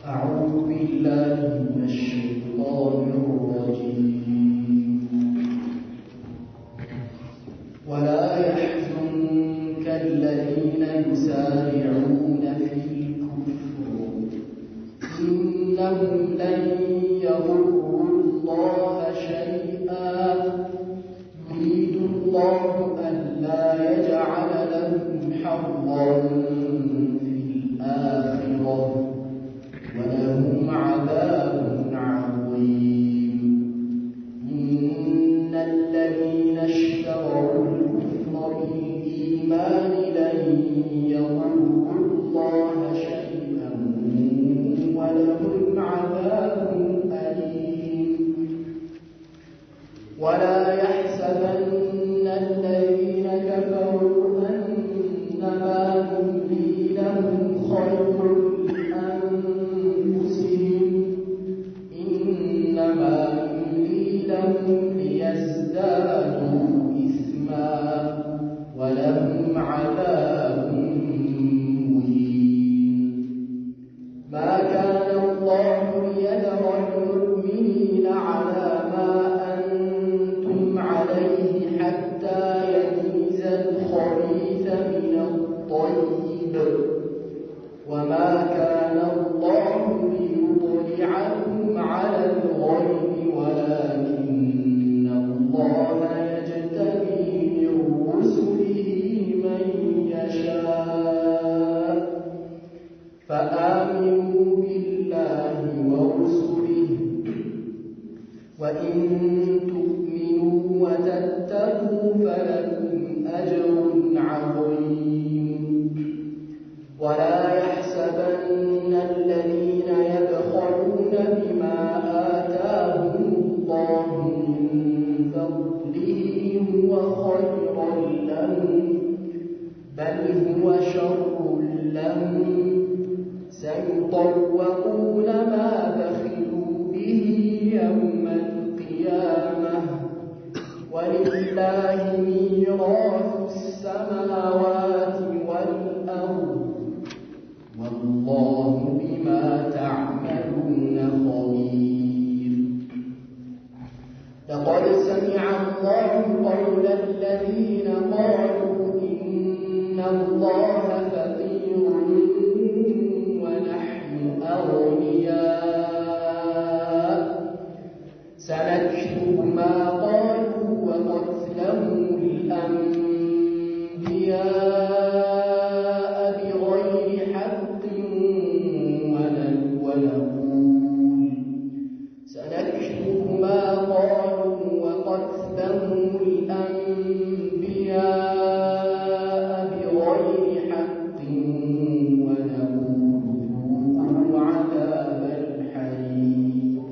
أعوذ بالله من الشيطان الرجيم ولا يحزنك الذين يسارعون في الكفر إنهم لن يضروا الله شيئا يريد الله ألا يجعل لهم حظا في الآخرة ولهم عذاب عظيم إن الذين اشتروا الكفر بالإيمان لن يضروا الله شيئا ولهم عذاب أليم ولا يحسبن الذين كفروا أنما نملي لهم خير لأنفسهم إنما نملي لهم ليزدادوا إثما ولهم عذاب مهين ما كان الله ليذر المؤمنين على ما أنتم عليه حتى يميز الخبيث من الطيب وما كان الله ليطلعكم على الغيب ولكن الله يجتبي من رسله من يشاء فآمنوا بالله ورسله وإن تؤمنوا وتتقوا فلكم أجر عظيم ولا يحسبن الذين يبخلون بما آتاهم الله من فضله هو خيرا لهم بل هو شر لهم سيطوقون ما بخلوا به يوم القيامة ولله ميراث السماوات والأرض والله بما تعملون خبير لقد سمع الله قول الذين قالوا إن الله فقير ونحن أغنياء سنكتب ما قالوا وقتلهم الأنبياء بغير حق ونقول سنكتب ما قالوا وقتلهم الأنبياء بغير حق ونقول ذوقوا عذاب الحريق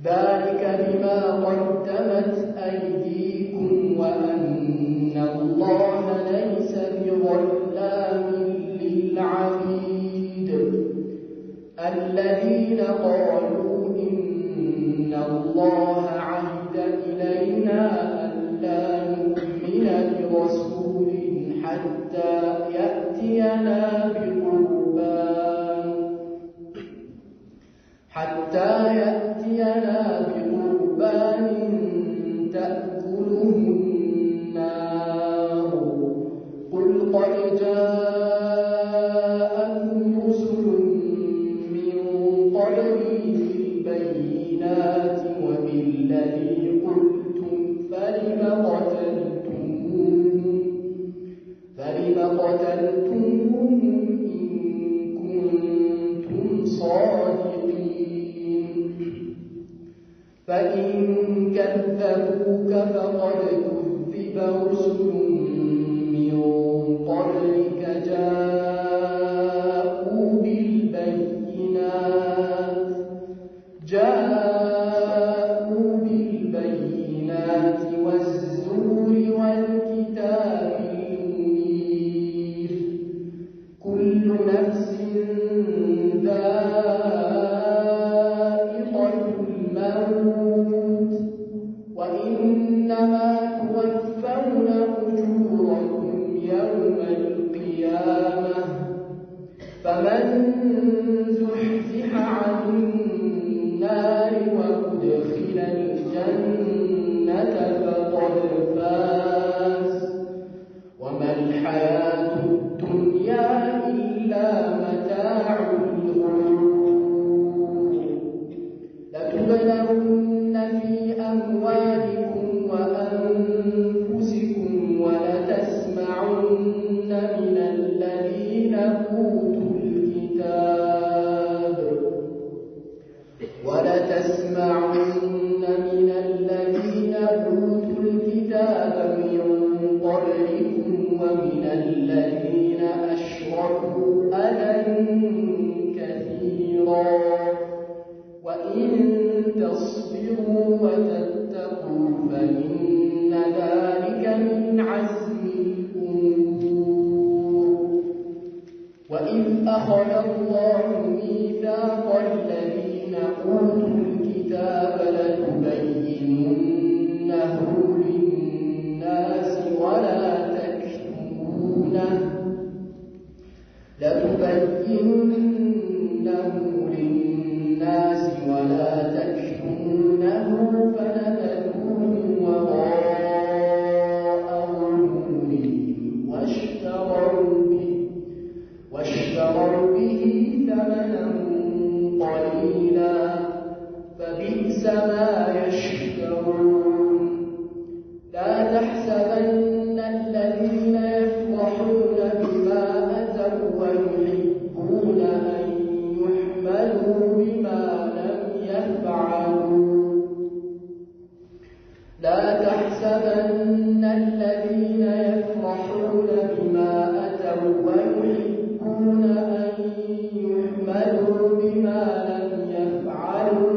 ذلك بما قدمت أيديكم وأن الله ليس بظلام للعبيد الذين قالوا إن الله عهد إلينا ألا نؤمن لرسول حتى يأتينا بقربان تأكله النار قل قد جاءكم رسل من قبلي بالبينات وبالذي قلتم فلم قتلتموهم إن كنتم صادقين فإن كذبوك فقد كذب رسل من قبلك جاءوا بالبينات والزور والكتاب المنير كل نفس ذائقة الموت وإنما توفون أجوركم يوم القيامة فمن زحزح الجنة فقد فاز وما الحياة الدنيا إلا متاع الغرور لتبلغن في أموالكم وأنفسكم ولتسمعن من الذين أوتوا الكتاب من قبلكم ومن الذين أشركوا أذى كثيرا وإن تصبروا وتتقوا فإن ذلك من عزم الأمور وإذ أخذ الله ميثاق الذين أوتوا الكتاب لتبيننه للناس ولا تكتمونه فنبذوه وراء ظهورهم واشتروا به ثمنا قليلا فبئس ما يشترون لا تحسبن الذين يفرحون بما أتوا ويحبون أن يحمدوا بما لم يفعلوا لا تحسبن الذين يفرحون بما أتوا ويحبون أن يحمدوا بما لم يفعلوا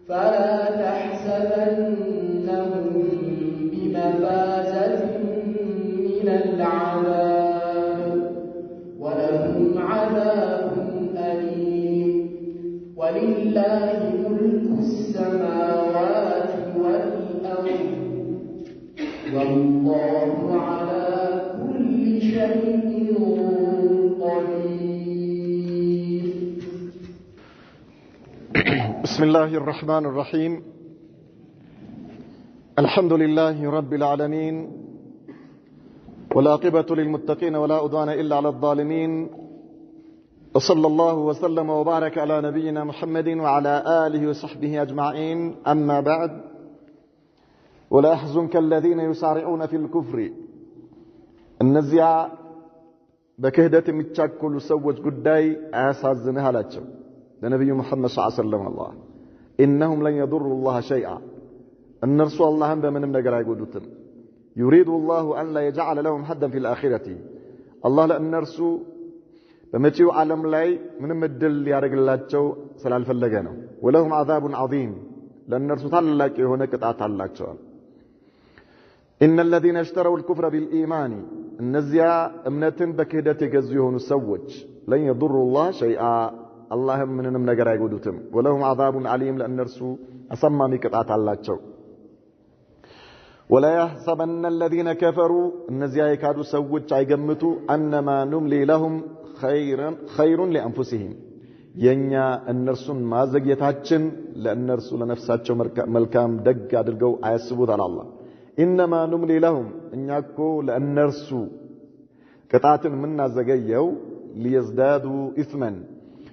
فلا تحسبنهم بمفازة من العذاب ولهم عذاب أليم ولله ملك السماوات والأرض والله على كل شيء قدير. بسم الله الرحمن الرحيم. الحمد لله رب العالمين والعاقبة للمتقين ولا عدوان إلا على الظالمين وصلى الله وسلم وبارك على نبينا محمد وعلى آله وصحبه أجمعين. أما بعد ولا يحزنك الذين يسارعون في الكفر النزيع بكهدة متشكل سوج قداي أسازنها لاتشو لنبي محمد صلى الله عليه وسلم الله إنهم لن يضروا الله شيئا النرسو الله بمن نقرأ يقولون يريد الله أن لا يجعل لهم حدا في الآخرة الله لأن نرسو بمتيو عالم لاي من مدل يارق الله تشو سلال فلقانه ولهم عذاب عظيم لأن نرسو تعلق هناك تعلق إن الذين اشتروا الكفر بالإيمان النزيا امنة بكهدة كزيون السوج لن يضروا الله شيئا اللهم منهم نقرأ يقولون ولهم عذاب عليم لأن نرسو أسمى مكتعت الله تشو ولا يحسبن الذين كفروا النزيا يكادوا سوج عيقمتوا أنما نملي لهم خير لأنفسهم ينيا النرسو ما زقيتاتشن لأن نرسو لنفساتشو ملكام دق عدلقو عيسبوت على الله إنما نملي لهم إن يكو لأن نرسو قطعة منا زقيو ليزدادوا إثما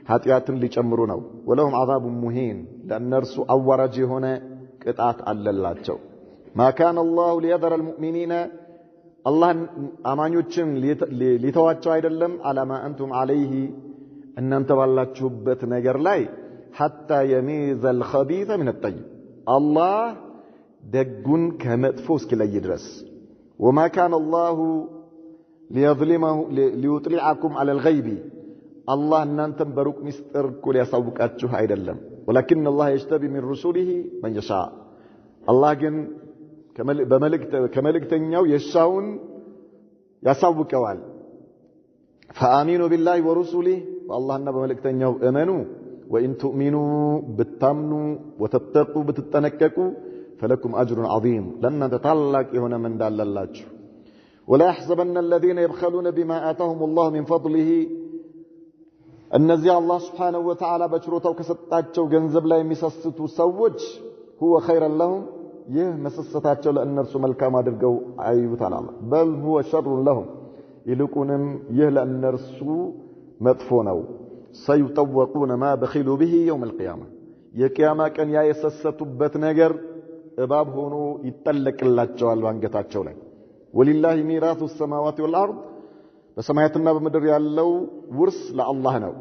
ኃጢአት ሊጨምሩ ነው ولهم عذاب مهين لأن نرسو أورج هنا قطعة አለላቸው ما كان الله ليذر المؤمنين الله አማኞችን ሊተዋቸው አይደለም على ما أنتم عليه እናንተ ባላችሁበት ነገር ላይ حتى يميز الخبيث من الطيب الله ደጉን ከመጥፎ እስኪለይ ድረስ وما كان الله ليظلمه ليطلعكم على الغيب الله እናንተም በሩቅ ሚስጥር ኩል ያሳውቃችሁ አይደለም ولكن الله يجتبي من رسله من يشاء الله ግን ከመልእክተኛው የሻውን ያሳውቀዋል فآمنوا بالله ورسله والله በመልእክተኛው እመኑ وإن تؤمنوا بتامنوا وتتقوا بتتنككوا فلكم أجر عظيم لأن تطلق هنا من داللاችሁ ولا يحسبن الذين يبخلون بما آتاهم الله من فضله እነዚህ አላህ Subhanahu Wa Ta'ala በችሮታው ከሰጣቸው ገንዘብ ላይ የሚሰስቱ ሰዎች هو خير لهم ይህ መሰሰታቸው ለእነርሱ መልካም አድርገው አይዩታል አላህ بل هو شر لهم ይልቁንም ይህ ለእነርሱ መጥፎ ነው سيطوقون ما بخلوا به يوم القيامة የቂያማ ቀን ያ የሰሰቱበት ነገር እባብ ሆኖ ይጠለቅላቸዋል ባንገታቸው ላይ ولله ميراث السماوات والأرض በሰማያትና በምድር ያለው ውርስ ለአላህ ነው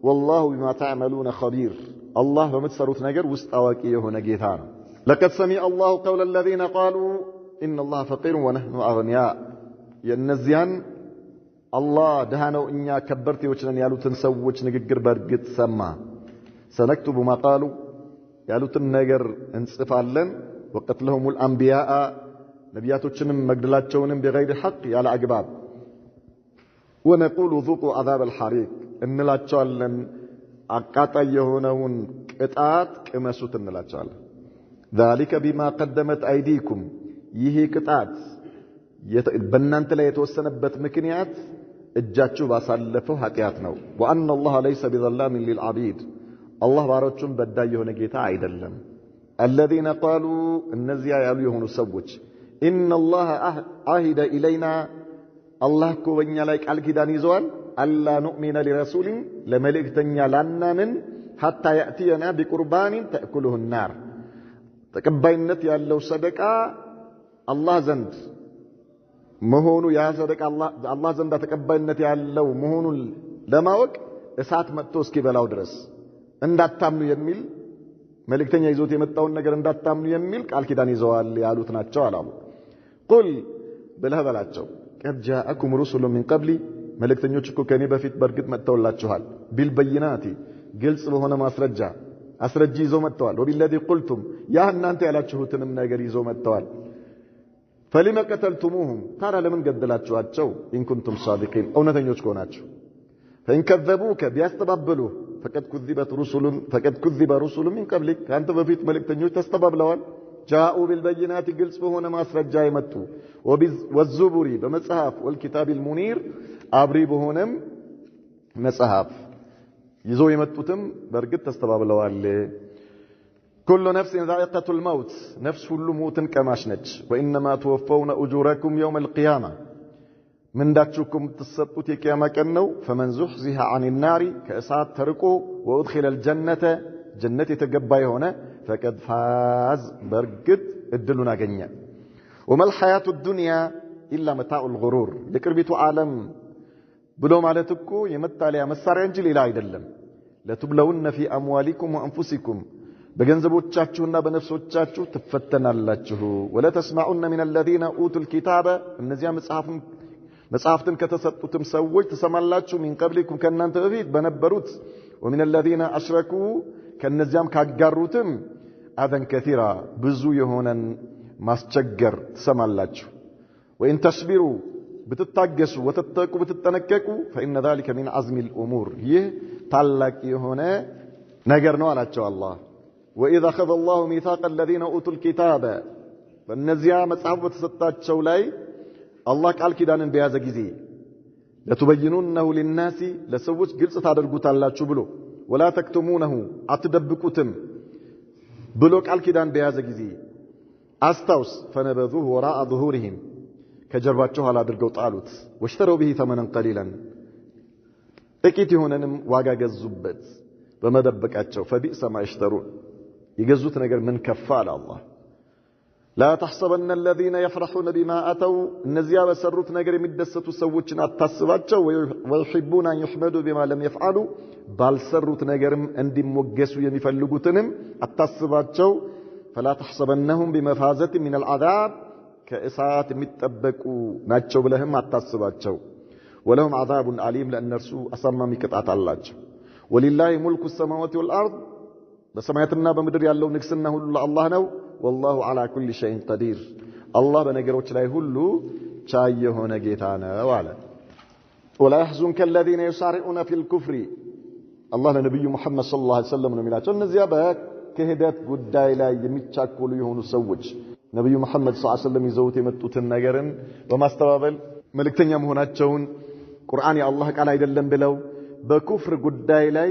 والله بما تعملون خبير الله በምትሰሩት ነገር ውስጥ አዋቂ የሆነ ጌታ ነው لقد سمع الله قول الذين قالوا إن الله فقير ونحن أغنياء የነዚያን الله ደሃ ነው እኛ ከበርቴዎች ነን ያሉትን ሰዎች ንግግር በርግጥ ሰማ سنكتب ما قالوا ያሉትን ነገር እንጽፋለን وقتلهم الأنبياء ነቢያቶችንም መግደላቸውንም بغير حق ያለ አግባብ ونقول ذوقوا عذاب الحريق እንላቸዋለን አቃጣይ የሆነውን ቅጣት ቅመሱት እንላቸዋለን ذلك بما قدمت أيديكم ይህ ቅጣት በእናንተ ላይ የተወሰነበት ምክንያት እጃችሁ ባሳለፈው ኃጢያት ነው وأن الله ليس بظلام للعبيد الله ባሮቹን በዳይ የሆነ ጌታ አይደለም الذين قالوا እነዚያ ያሉ የሆኑ ሰዎች إن الله عهد إلينا الله እኮ በእኛ ላይ ቃል ኪዳን ይዘዋል ألا نؤمن لرسول ለመልእክተኛ ላናምን حتى يأتينا بقربان تأكله النار ተቀባይነት ያለው ሰደቃ አላህ ዘንድ መሆኑ ያ ሰደቃ አላህ ዘንድ ተቀባይነት ያለው መሆኑን ለማወቅ እሳት መጥቶ እስኪበላው ድረስ እንዳታምኑ የሚል መልእክተኛ ይዞት የመጣውን ነገር እንዳታምኑ የሚል ቃል ኪዳን ይዘዋል ያሉት ናቸው አላሉ ቁል ብለህ በላቸው قد جاءكم رسل من قبلي መልእክተኞች እኮ ከኔ በፊት በርግጥ መጥተውላችኋል بالبينات ግልጽ በሆነ ማስረጃ አስረጂ ይዘው መጥተዋል وبالذي قلتم ያ እናንተ ያላችሁትንም ነገር ይዘው መጥተዋል فلما قتلتموهم ታዲያ ለምን ገደላችኋቸው إن كنتم صادقين እውነተኞች ከሆናችሁ فإن كذبوك ቢያስተባብሉ فقد كذب رسل من قبلك አንተ በፊት መልእክተኞች ተስተባብለዋል جاءوا بالبينات ግልጽ በሆነ ማስረጃ ይመጡ والزبر በመጽሐፍ والكتاب المنير አብሪ በሆነም መጽሐፍ ይዘው የመጡትም በርግጥ ተስተባብለዋል كل نفس ذائقة الموت نفس كل موت كماش نج وإنما توفون أجوركم يوم القيامة من داتشكم تسطوت يكياما كنو فمن زحزها عن النار كأسات تركو وأدخل الجنة جنة تقبى هنا فقد فاز برقد الدلنا جنيا وما الحياة الدنيا إلا متاع الغرور لكربيت عالم بلوم على تكو يمتع لها مسار ينجل إلى عيدلم لتبلون في أموالكم وأنفسكم በገንዘቦቻችሁና በነፍሶቻችሁ ትፈተናላችሁ ولا تسمعون من الذين اوتوا الكتاب እነዚያ መጽሐፍትን ከተሰጡትም ሰዎች ተሰማላችሁ من قبلكم ከናንተ በፊት በነበሩት ومن الذين اشركوا ከነዚያም ካጋሩትም አዘን كثيرا ብዙ የሆነን ማስቸገር ተሰማላችሁ وان تصبروا ብትታገሱ ወተተቁ ብትጠነቀቁ فإن ذلك من عزم الأمور ይህ ታላቅ የሆነ ነገር ነው አላቸው አላህ وإذا أخذ الله ميثاق الذين أوتوا الكتاب فالنزيا مصحف تسطاچو لاي الله قال كيدانن بيازا غزي لتبينونه للناس لسوچ ግልጽ ታደርጉታላችሁ ብሎ ولا تكتمونه አትደብቁትም ብሎ ቃል ኪዳን በያዘ ጊዜ አስታውስ فنبذوه وراء ظهورهم ከጀርባቸው ኋላ አድርገው ጣሉት واشتروا به ثمنا قليلا ጥቂት የሆነንም ዋጋ ገዙበት በመደበቃቸው فبئس ما يشترون يجزوت نجر من كفال الله لا تحسبن الذين يفرحون بما أتوا النزيا بسروت نجر مدستو سوتشنا التصباتشو ويحبون أن يحمدوا بما لم يفعلوا بل سروت نجرم عندي موجسوا ينفلقوتنم التصباتشو فلا تحسبنهم بمفازة من العذاب كإساءة متبكوا ناتشو لهم التصباتشو ولهم عذاب أليم لأن نرسو أصمم كتعت الله ولله ملك السماوات والأرض በሰማያትና በምድር ያለው ንግስና ሁሉ ለአላህ ነው والله على كل شيء قدير الله በነገሮች ላይ ሁሉ ቻይ የሆነ ጌታ ነው አለ ولا يحزنك الذين يسارعون في الكفر الله ለነብዩ መሐመድ ሰለላሁ ዐለይሂ ወሰለም ነው የሚላቸው እነዚያ በክህደት ጉዳይ ላይ የሚቻኮሉ የሆኑ ሰዎች ነብዩ መሐመድ ሰለላሁ ዐለይሂ ወሰለም ይዘውት የመጡትን ነገርን በማስተባበል መልእክተኛ መሆናቸውን ቁርአን የአላህ ቃል አይደለም ብለው በኩፍር ጉዳይ ላይ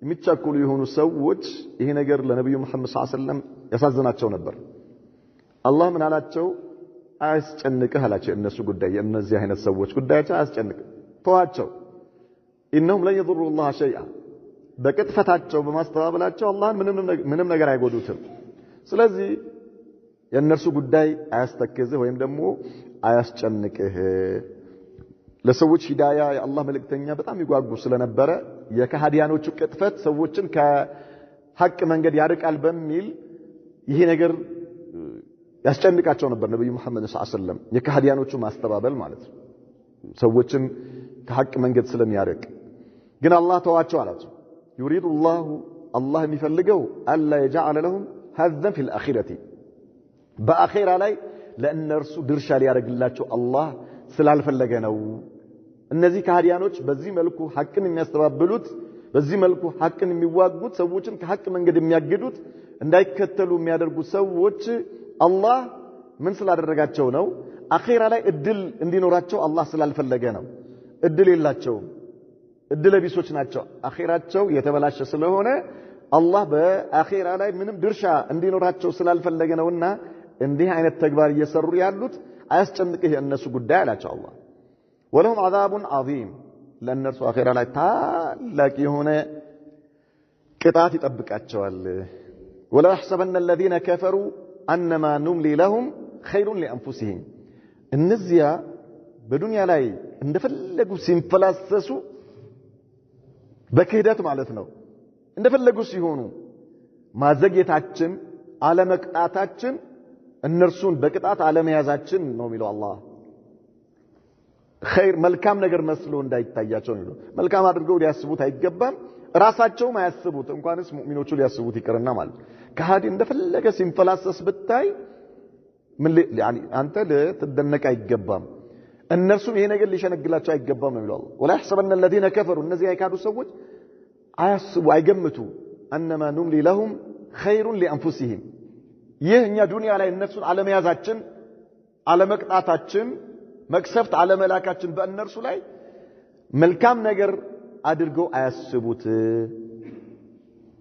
የሚቻኩሉ የሆኑ ሰዎች ይሄ ነገር ለነብዩ መሐመድ ሰለላሁ ዐለይሂ ወሰለም ያሳዝናቸው ነበር። አላህ ምን አላቸው? አያስጨንቅህ አላቸው። እነሱ ጉዳይ የእነዚህ አይነት ሰዎች ጉዳያቸው አያስጨንቅህ፣ ተዋቸው። ኢነሁም ለን የضሩ الله شيئا በቅጥፈታቸው በማስተባበላቸው አላህን ምንም ነገር አይጎዱትም። ስለዚህ የእነርሱ ጉዳይ አያስተክዝህ ወይም ደግሞ አያስጨንቅህ። ለሰዎች ሂዳያ የአላህ መልእክተኛ በጣም ይጓጉ ስለነበረ የከሃዲያኖቹ ቅጥፈት ሰዎችን ከሐቅ መንገድ ያርቃል በሚል ይሄ ነገር ያስጨንቃቸው ነበር ነብዩ መሐመድ ሰለላሁ ዐለይሂ ወሰለም። የከሃዲያኖቹ ማስተባበል ማለት ነው ሰዎችን ከሐቅ መንገድ ስለሚያርቅ። ግን አላህ ተዋቸው አላቸው። يريد الله የሚፈልገው አላ يجعل لهم حظا في الآخرة በአኺራ ላይ ለእነርሱ ድርሻ ሊያደርግላቸው አላህ ስላልፈለገ ነው። እነዚህ ከሃዲያኖች በዚህ መልኩ ሐቅን የሚያስተባብሉት፣ በዚህ መልኩ ሐቅን የሚዋጉት፣ ሰዎችን ከሐቅ መንገድ የሚያግዱት፣ እንዳይከተሉ የሚያደርጉት ሰዎች አላህ ምን ስላደረጋቸው ነው? አኺራ ላይ እድል እንዲኖራቸው አላህ ስላልፈለገ ነው። እድል የላቸውም፣ እድለ ቢሶች ናቸው። አኺራቸው የተበላሸ ስለሆነ አላህ በአኺራ ላይ ምንም ድርሻ እንዲኖራቸው ስላልፈለገ ነውና እንዲህ አይነት ተግባር እየሰሩ ያሉት አያስጨንቅህ የእነሱ ጉዳይ አላቸው አላህ። ወለሁም ዐዛቡን ዐዚም ለእነርሱ አኺራ ላይ ታላቅ የሆነ ቅጣት ይጠብቃቸዋል። ወላ يحسبن الذين كفروا أنما نملي لهم خير لأنفسهم እነዚያ በዱንያ ላይ እንደፈለጉ ሲንፈላሰሱ በክህደት ማለት ነው እንደፈለጉ ሲሆኑ ማዘግየታችን አለመቅጣታችን እነርሱን በቅጣት አለመያዛችን ነው የሚለው አላህ። ኸይር መልካም ነገር መስሎ እንዳይታያቸው ነው። መልካም አድርገው ሊያስቡት አይገባም። ራሳቸውም አያስቡት እንኳንስ ሙእሚኖቹ ሊያስቡት ይቅርና ማለት ከሃዲ እንደፈለገ ሲንፈላሰስ ብታይ ምን يعني አንተ ልትደነቅ አይገባም። እነርሱም ይሄ ነገር ሊሸነግላቸው አይገባም ነው የሚለው አላህ። ولا يحسبن الذين كفروا እነዚህ አይካዱ ሰዎች አያስቡ አይገምቱ انما نملي لهم خير لانفسهم ይህ እኛ ዱንያ ላይ እነሱን አለመያዛችን አለመቅጣታችን መክሰፍት አለመላካችን በእነርሱ ላይ መልካም ነገር አድርገው አያስቡት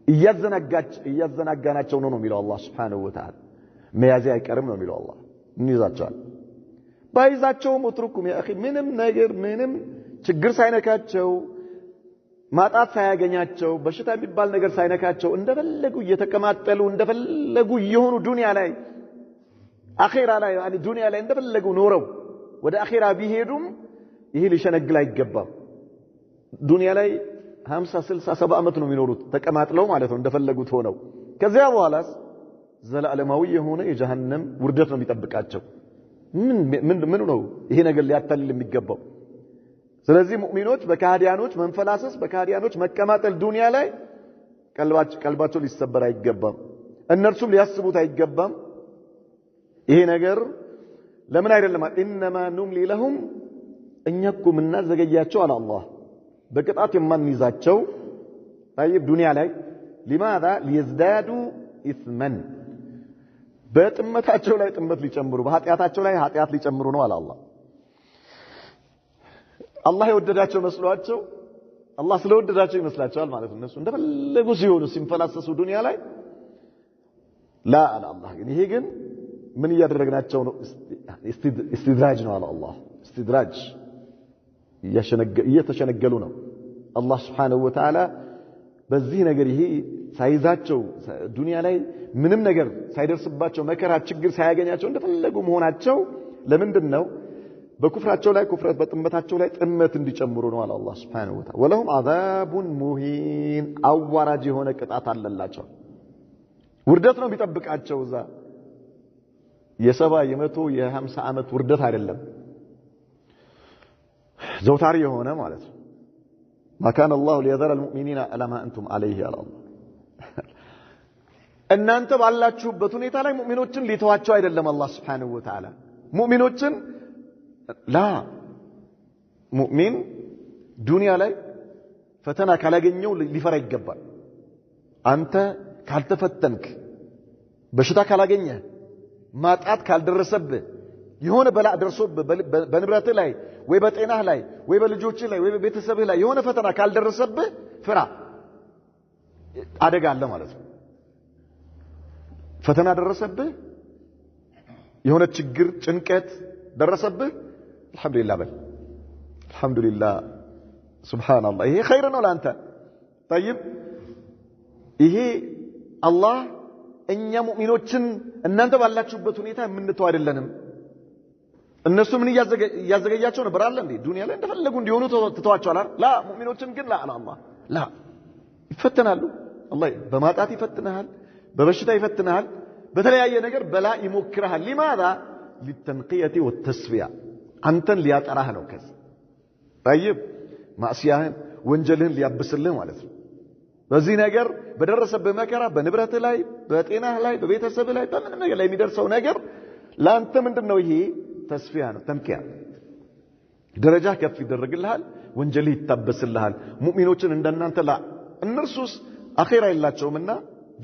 እያዘናጋናቸው ነው የሚለው አላህ Subhanahu Wa Ta'ala። መያዝ አይቀርም ነው የሚለው አላህ። እንይዛቸዋል ባይዛቸውም ወትሩኩም ያ اخي ምንም ነገር ምንም ችግር ሳይነካቸው ማጣት ሳያገኛቸው በሽታ የሚባል ነገር ሳይነካቸው እንደፈለጉ እየተከማጠሉ እንደፈለጉ የሆኑ ዱንያ ላይ አኺራ ላይ يعني ዱንያ ላይ እንደፈለጉ ኖረው ወደ አኺራ ቢሄዱም ይሄ ሊሸነግል አይገባም። ዱንያ ላይ 50 60 70 ዓመት ነው የሚኖሩት ተቀማጥለው ማለት ነው እንደፈለጉት ሆነው። ከዚያ በኋላስ ዘላለማዊ የሆነ የጀሃነም ውርደት ነው የሚጠብቃቸው። ምን ነው ይሄ ነገር ሊያታልል የሚገባው? ስለዚህ ሙእሚኖች በካህዲያኖች መንፈላሰስ በካህዲያኖች መቀማጠል ዱንያ ላይ ቀልባቸው ሊሰበር አይገባም። እነርሱም ሊያስቡት አይገባም። ይሄ ነገር ለምን አይደለም انما نملي لهم እኛኩ ምናዘገያቸው አለ አላህ በቅጣት የማንይዛቸው طيب ዱንያ ላይ لماذا ليزدادوا اثما በጥመታቸው ላይ ጥመት ሊጨምሩ በኃጢያታቸው ላይ ኃጢያት ሊጨምሩ ነው አለ አላህ። አላህ የወደዳቸው መስሏቸው አላህ ስለወደዳቸው ይመስላቸዋል ማለት ነው። እነሱ እንደፈለጉ ሲሆኑ ሲንፈላሰሱ ዱንያ ላይ ላ አለ አላህ። ግን ይሄ ግን ምን እያደረግናቸው ነው? استدراج ነው አለ አላህ። استدراج እየተሸነገሉ ነው። አላህ Subhanahu Wa Ta'ala በዚህ ነገር ይሄ ሳይዛቸው ዱንያ ላይ ምንም ነገር ሳይደርስባቸው መከራ ችግር ሳያገኛቸው እንደፈለጉ መሆናቸው ለምንድን ነው? በኩፍራቸው ላይ ኩፍረት በጥመታቸው ላይ ጥመት እንዲጨምሩ ነው አለ አላህ Subhanahu Wa Ta'ala። ወለሁም عذابٌ ሙሂን አዋራጅ የሆነ ቅጣት አለላቸው። ውርደት ነው ቢጠብቃቸው እዛ የ70 የ100 የ50 ዓመት ውርደት አይደለም ዘውታሪ የሆነ ማለት ነው። ما كان الله ليذر المؤمنين على ما انتم عليه على الله እናንተ ባላችሁበት ሁኔታ ላይ ሙእሚኖችን ሊተዋቸው አይደለም አላህ Subhanahu Wa Ta'ala። ሙእሚኖችን ላ ሙእሚን ዱንያ ላይ ፈተና ካላገኘው ሊፈራ ይገባል። አንተ ካልተፈተንክ በሽታ ካላገኘ ማጣት ካልደረሰብህ የሆነ በላ ደርሶ በንብረትህ ላይ ወይ በጤናህ ላይ ወይ በልጆችህ ላይ ወይ በቤተሰብህ ላይ የሆነ ፈተና ካልደረሰብህ ፍራ። አደጋ አለ ማለት ነው። ፈተና ደረሰብህ፣ የሆነ ችግር ጭንቀት ደረሰብህ፣ አልহামዱሊላህ በል። አልহামዱሊላህ ሱብሃንአላህ። ይሄ ኸይር ነው ላንተ። طيب ይሄ አላህ እኛ ሙእሚኖችን እናንተ ባላችሁበት ሁኔታ የምንተው አይደለንም። እነሱ ምን እያዘገያቸው ነበር አለ እንዴ? ዱንያ ላይ እንደፈለጉ እንዲሆኑ ተተዋቸዋል አይደል? ላ ሙእሚኖችን ግን ላ አላህ ላ ይፈተናሉ። አላህ በማጣት ይፈትናል፣ በበሽታ ይፈትናል፣ በተለያየ ነገር በላ ይሞክራል። لماذا للتنقية والتصفية አንተን ሊያጠራህ ነው። ከዚህ طيب ማዕሲያህን ወንጀልህን ሊያብስልህ ማለት ነው። በዚህ ነገር በደረሰብህ መከራ በንብረትህ ላይ በጤናህ ላይ በቤተሰብህ ላይ በምንም ነገር ላይ የሚደርሰው ነገር ላንተ ምንድነው? ይሄ ተስፊያ ነው፣ ተንቂያ። ደረጃ ከፍ ይደረግልሃል፣ ወንጀልህ ይታበስልሃል። ሙእሚኖችን እንደናንተ ላ እነርሱስ አኺራ የላቸውምና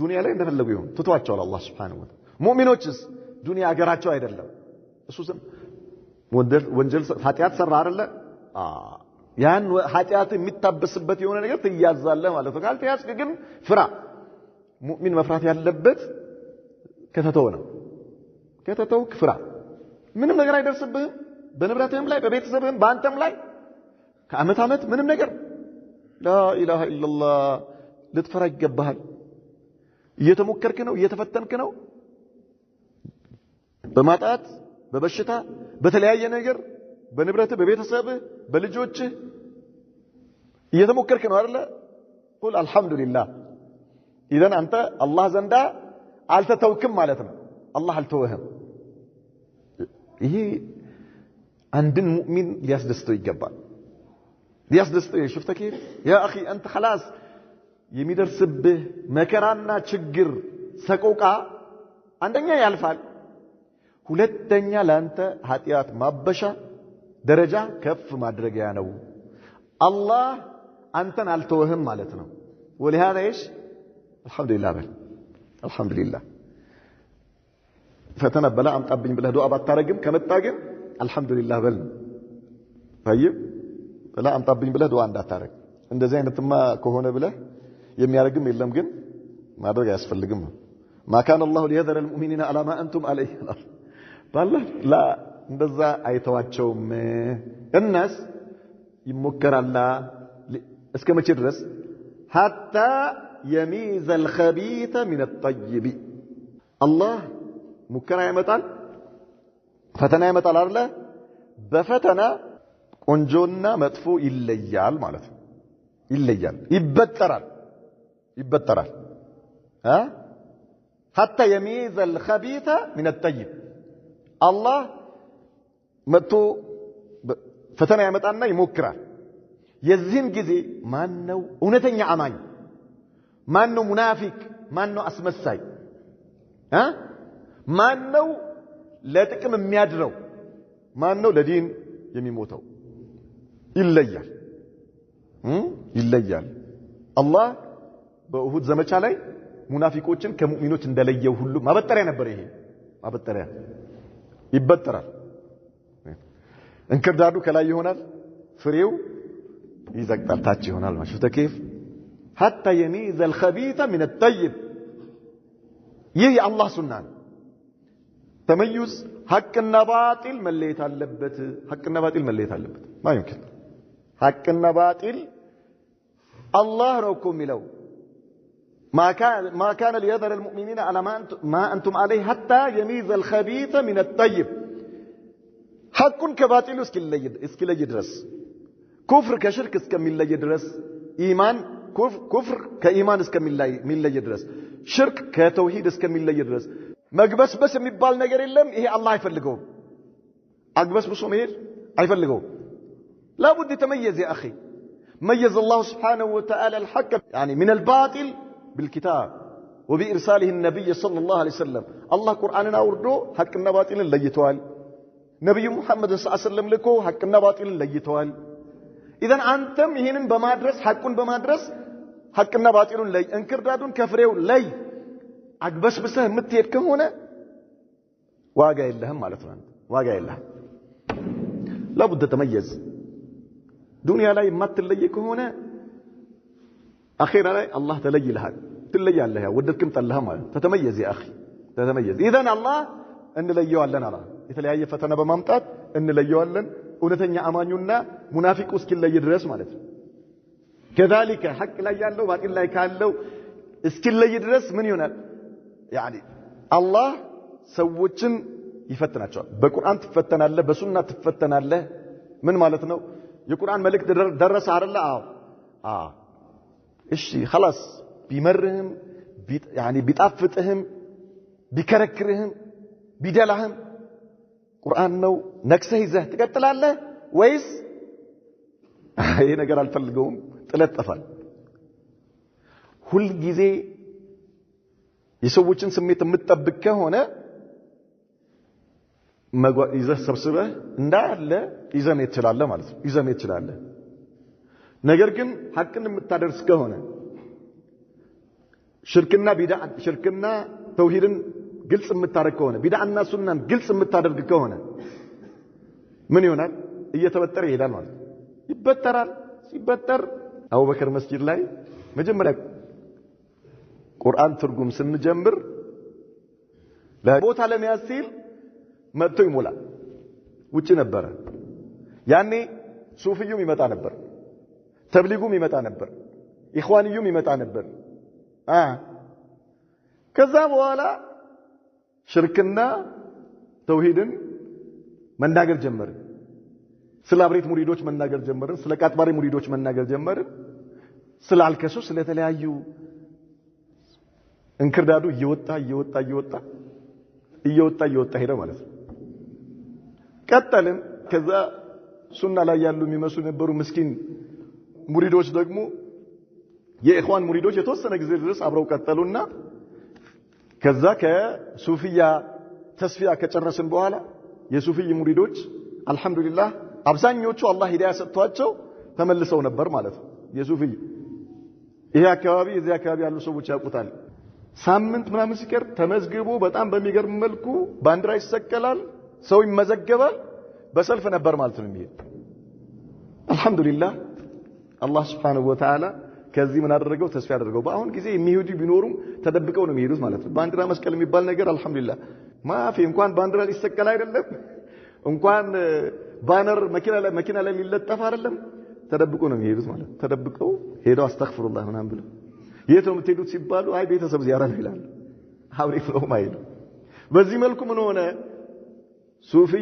ዱንያ ላይ እንደፈለጉ ይሁን ትተዋቸዋል አላህ Subhanahu Wa Ta'ala። ሙእሚኖችስ ዱንያ አገራቸው አይደለም። እሱስ ወንጀል ኃጢአት ሰራ አይደለ? ያን ኃጢአት የሚታበስበት የሆነ ነገር ትያዛለህ ማለት ነው። ካልተያዝክ ግን ፍራ። ሙእሚን መፍራት ያለበት ከተተው ነው። ከተተው ፍራ። ምንም ነገር አይደርስብህም። በንብረትህም ላይ በቤተሰብህም በአንተም ላይ ከዓመት ዓመት ምንም ነገር ላ ኢላሃ ኢላላህ ልትፈራ ይገባሃል። እየተሞከርክ ነው፣ እየተፈተንክ ነው። በማጣት በበሽታ በተለያየ ነገር በንብረትህ በቤተሰብህ በልጆችህ እየተሞከርክ ነው አይደለ? ቁል አልহামዱሊላህ። ኢዘን አንተ አላህ ዘንዳ አልተተውክም ማለት ነው። አላህ አልተወህም። ይሄ አንድን ሙእሚን ሊያስደስተው ይገባል። ሊያስደስተው ሽፍተ ከይፍ ያ አኺ አንተ خلاص የሚደርስብህ መከራና ችግር ሰቆቃ አንደኛ ያልፋል፣ ሁለተኛ ላንተ ኃጢአት ማበሻ ደረጃ ከፍ ማድረጊያ ነው። አላህ አንተን አልተወህም ማለት ነው። ولهذا ايش الحمدلله በል አልহামዱሊላህ። ፈተና በላ አምጣብኝ ብለህ ዱዓ ባታረግም ከመጣ ግን አልহামዱሊላህ በል። طيب በላ አምጣብኝ ብለህ ዱዓ እንዳታረግ። እንደዚህ አይነትማ ከሆነ ብለህ የሚያረግም የለም፣ ግን ማድረግ አያስፈልግም። ما كان الله ليذر المؤمنين على ما انتم عليه بالله لا እንደዛ አይተዋቸውም። الناس ይሞከራላ እስከ መቼ ድረስ? حتى يميز الخبيث من الطيب። الله ሙከራ ያመጣል፣ ፈተና ያመጣል አይደል? በፈተና ቆንጆና መጥፎ ይለያል ማለት ነው። ይለያል፣ ይበጠራል። حتى يميز الخبيث من الطيب። الله መጥቶ ፈተና ያመጣና ይሞክራል። የዚህን ጊዜ ማን ነው እውነተኛ አማኝ? ማን ነው ሙናፊቅ? ማን ነው አስመሳይ? ማን ነው ለጥቅም የሚያድረው? ማን ነው ለዲን የሚሞተው? ይለያል። አላህ በኡሁድ ዘመቻ ላይ ሙናፊቆችን ከሙእሚኖች እንደለየው ሁሉ ማበጠሪያ ነበር። ይሄ ማበጠሪያ ይበጠራል። እንክርዳዱ ከላይ ይሆናል፣ ፍሬው ይዘቅጣል፣ ታች ይሆናል። ማሽፍተ ከይፍ حتى يميز الخبيث من الطيب። ይህ የአላህ ሱና ነው። ተመዩዝ ሐቅና ባጢል መለየት አለበት። ሐቅና ባጢል መለየት አለበት። ما يمكن ሐቅና ባጢል አላህ ነው እኮ የሚለው ما كان ليذر المؤمنين على ما أنتم عليه حتى يميز الخبيث من الطيب። ሐቁን ከባጢሉ እስኪለይ ድረስ፣ ኩፍር ከሽርክ እስከሚለይ ድረስ፣ ኢማን ኩፍር ከኢማን እስከሚለይ ድረስ፣ ሽርክ ከተውሂድ እስከሚለይ ድረስ መግበስበስ የሚባል ነገር የለም። ይሄ አላህ አይፈልገውም። አግበስብሶ መሄድ አይፈልገውም። لابد يتميز يا أخي. ميز الله سبحانه وتعالى الحق يعني من الباطل بالكتاب وبإرساله النبي صلى الله عليه وسلم. الله قرآننا وردو حقنا باطل ليتوال، نبي محمد صلى الله عليه وسلم لكو حقنا باطل ليتوال. إذن أنتم هنا بمادرس حقون بمادرس حقنا باطل لي انكردادون كفريو لي أقبس بسه متير كم هنا واقع لهم مالتنا ዋጋ የለህም لابد تتميز ዱንያ ላይ የማትለይ ከሆነ አኺራ ላይ አላህ ተለይልሃል ትለያለህ ያ ወደድክም ጠላህ ማለት ተተመየዝ ያ اخي ተተመየዝ اذا አላህ እንለየዋለን አላ የተለያየ ፈተና በማምጣት እንለየዋለን እውነተኛ አማኙና ሙናፊቁ እስኪለይ ድረስ ማለት ነው كذلك حق ላይ ያለው ባጢል ላይ ካለው እስኪለይ ድረስ ምን ይሆናል يعني አላህ ሰዎችን ይፈትናቸዋል በቁርአን ትፈተናለህ በሱና ትፈተናለህ ምን ማለት ነው የቁርአን መልእክት ደረሰ አይደለ አዎ እሺ خلاص ቢመርህም يعني ቢጣፍጥህም ቢከረክርህም ቢደላህም ቁርአን ነው ነክሰህ ይዘህ ትቀጥላለህ ወይስ ይሄ ነገር አልፈልገውም ጥለጠፋል ሁሉ ጊዜ የሰዎችን ስሜት የምትጠብቅ ከሆነ ይዘህ ሰብስበህ እንዳለ ይዘህ ትችላለህ ማለት ነው ይዘህ ትችላለህ ነገር ግን ሐቅን የምታደርስ ከሆነ ሽርክና ተውሂድን ግልጽ የምታደርግ ከሆነ ቢድዓና ሱናን ግልጽ የምታደርግ ከሆነ ምን ይሆናል እየተበጠረ ይሄዳል ማለት ነው ይበጠራል ሲበጠር አቡበከር መስጂድ ላይ መጀመሪያ ቁርአን ትርጉም ስንጀምር ለቦታ ለመያዝ ሲል መጥቶ ይሞላል ውጪ ነበረ ያኔ ሱፊዩም ይመጣ ነበር ተብሊጉም ይመጣ ነበር ኢኽዋንዩም ይመጣ ነበር ከዛ በኋላ ሽርክና ተውሂድን መናገር ጀመረ ስለ አብሬት ሙሪዶች መናገር ጀመረ ስለ ቃጥባሪ ሙሪዶች መናገር ጀመረ ስለ አልከሱ ስለ ተለያዩ እንክርዳዱ እየወጣ ሄደ ማለት ነው ቀጠልን ከዛ ሱና ላይ ያሉ የሚመስሉ ነበሩ ምስኪን ሙሪዶች ደግሞ የኢኽዋን ሙሪዶች የተወሰነ ጊዜ ድረስ አብረው ቀጠሉና ከዛ ከሱፊያ ተስፊያ ከጨረስን በኋላ የሱፊይ ሙሪዶች አልহামዱሊላህ አብዛኞቹ አላህ ሂዳያ ሰጥቷቸው ተመልሰው ነበር ማለት ነው የሱፊይ ይሄ አካባቢ እዚህ አካባቢ ያሉ ሰዎች ያውቁታል ሳምንት ምናምን ሲቀር ተመዝግቦ በጣም በሚገርም መልኩ ባንዲራ ይሰቀላል ሰው ይመዘገባል በሰልፍ ነበር ማለት ነው የሚሄድ አልহামዱሊላህ አላህ Subhanahu Wa Ta'ala ከዚህ ምን አደረገው ተስፋ ያደረገው በአሁን ጊዜ የሚሄዱ ቢኖሩም ተደብቀው ነው የሚሄዱት ማለት ነው ባንዲራ መስቀል የሚባል ነገር አልহামዱሊላህ ማፊ እንኳን ባንዲራ ሊሰቀል አይደለም እንኳን ባነር መኪና ላይ ሊለጠፍ አይደለም ተደብቀው ነው የሚሄዱት ማለት ተደብቀው ሄደው አስተግፍሩላህ ምናምን ብለው የት ነው የምትሄዱት ሲባሉ አይ ቤተሰብ ዚያራ ነው ይላሉ አብሬት ነው ማይሉ በዚህ መልኩ ምን ሆነ ሱፊ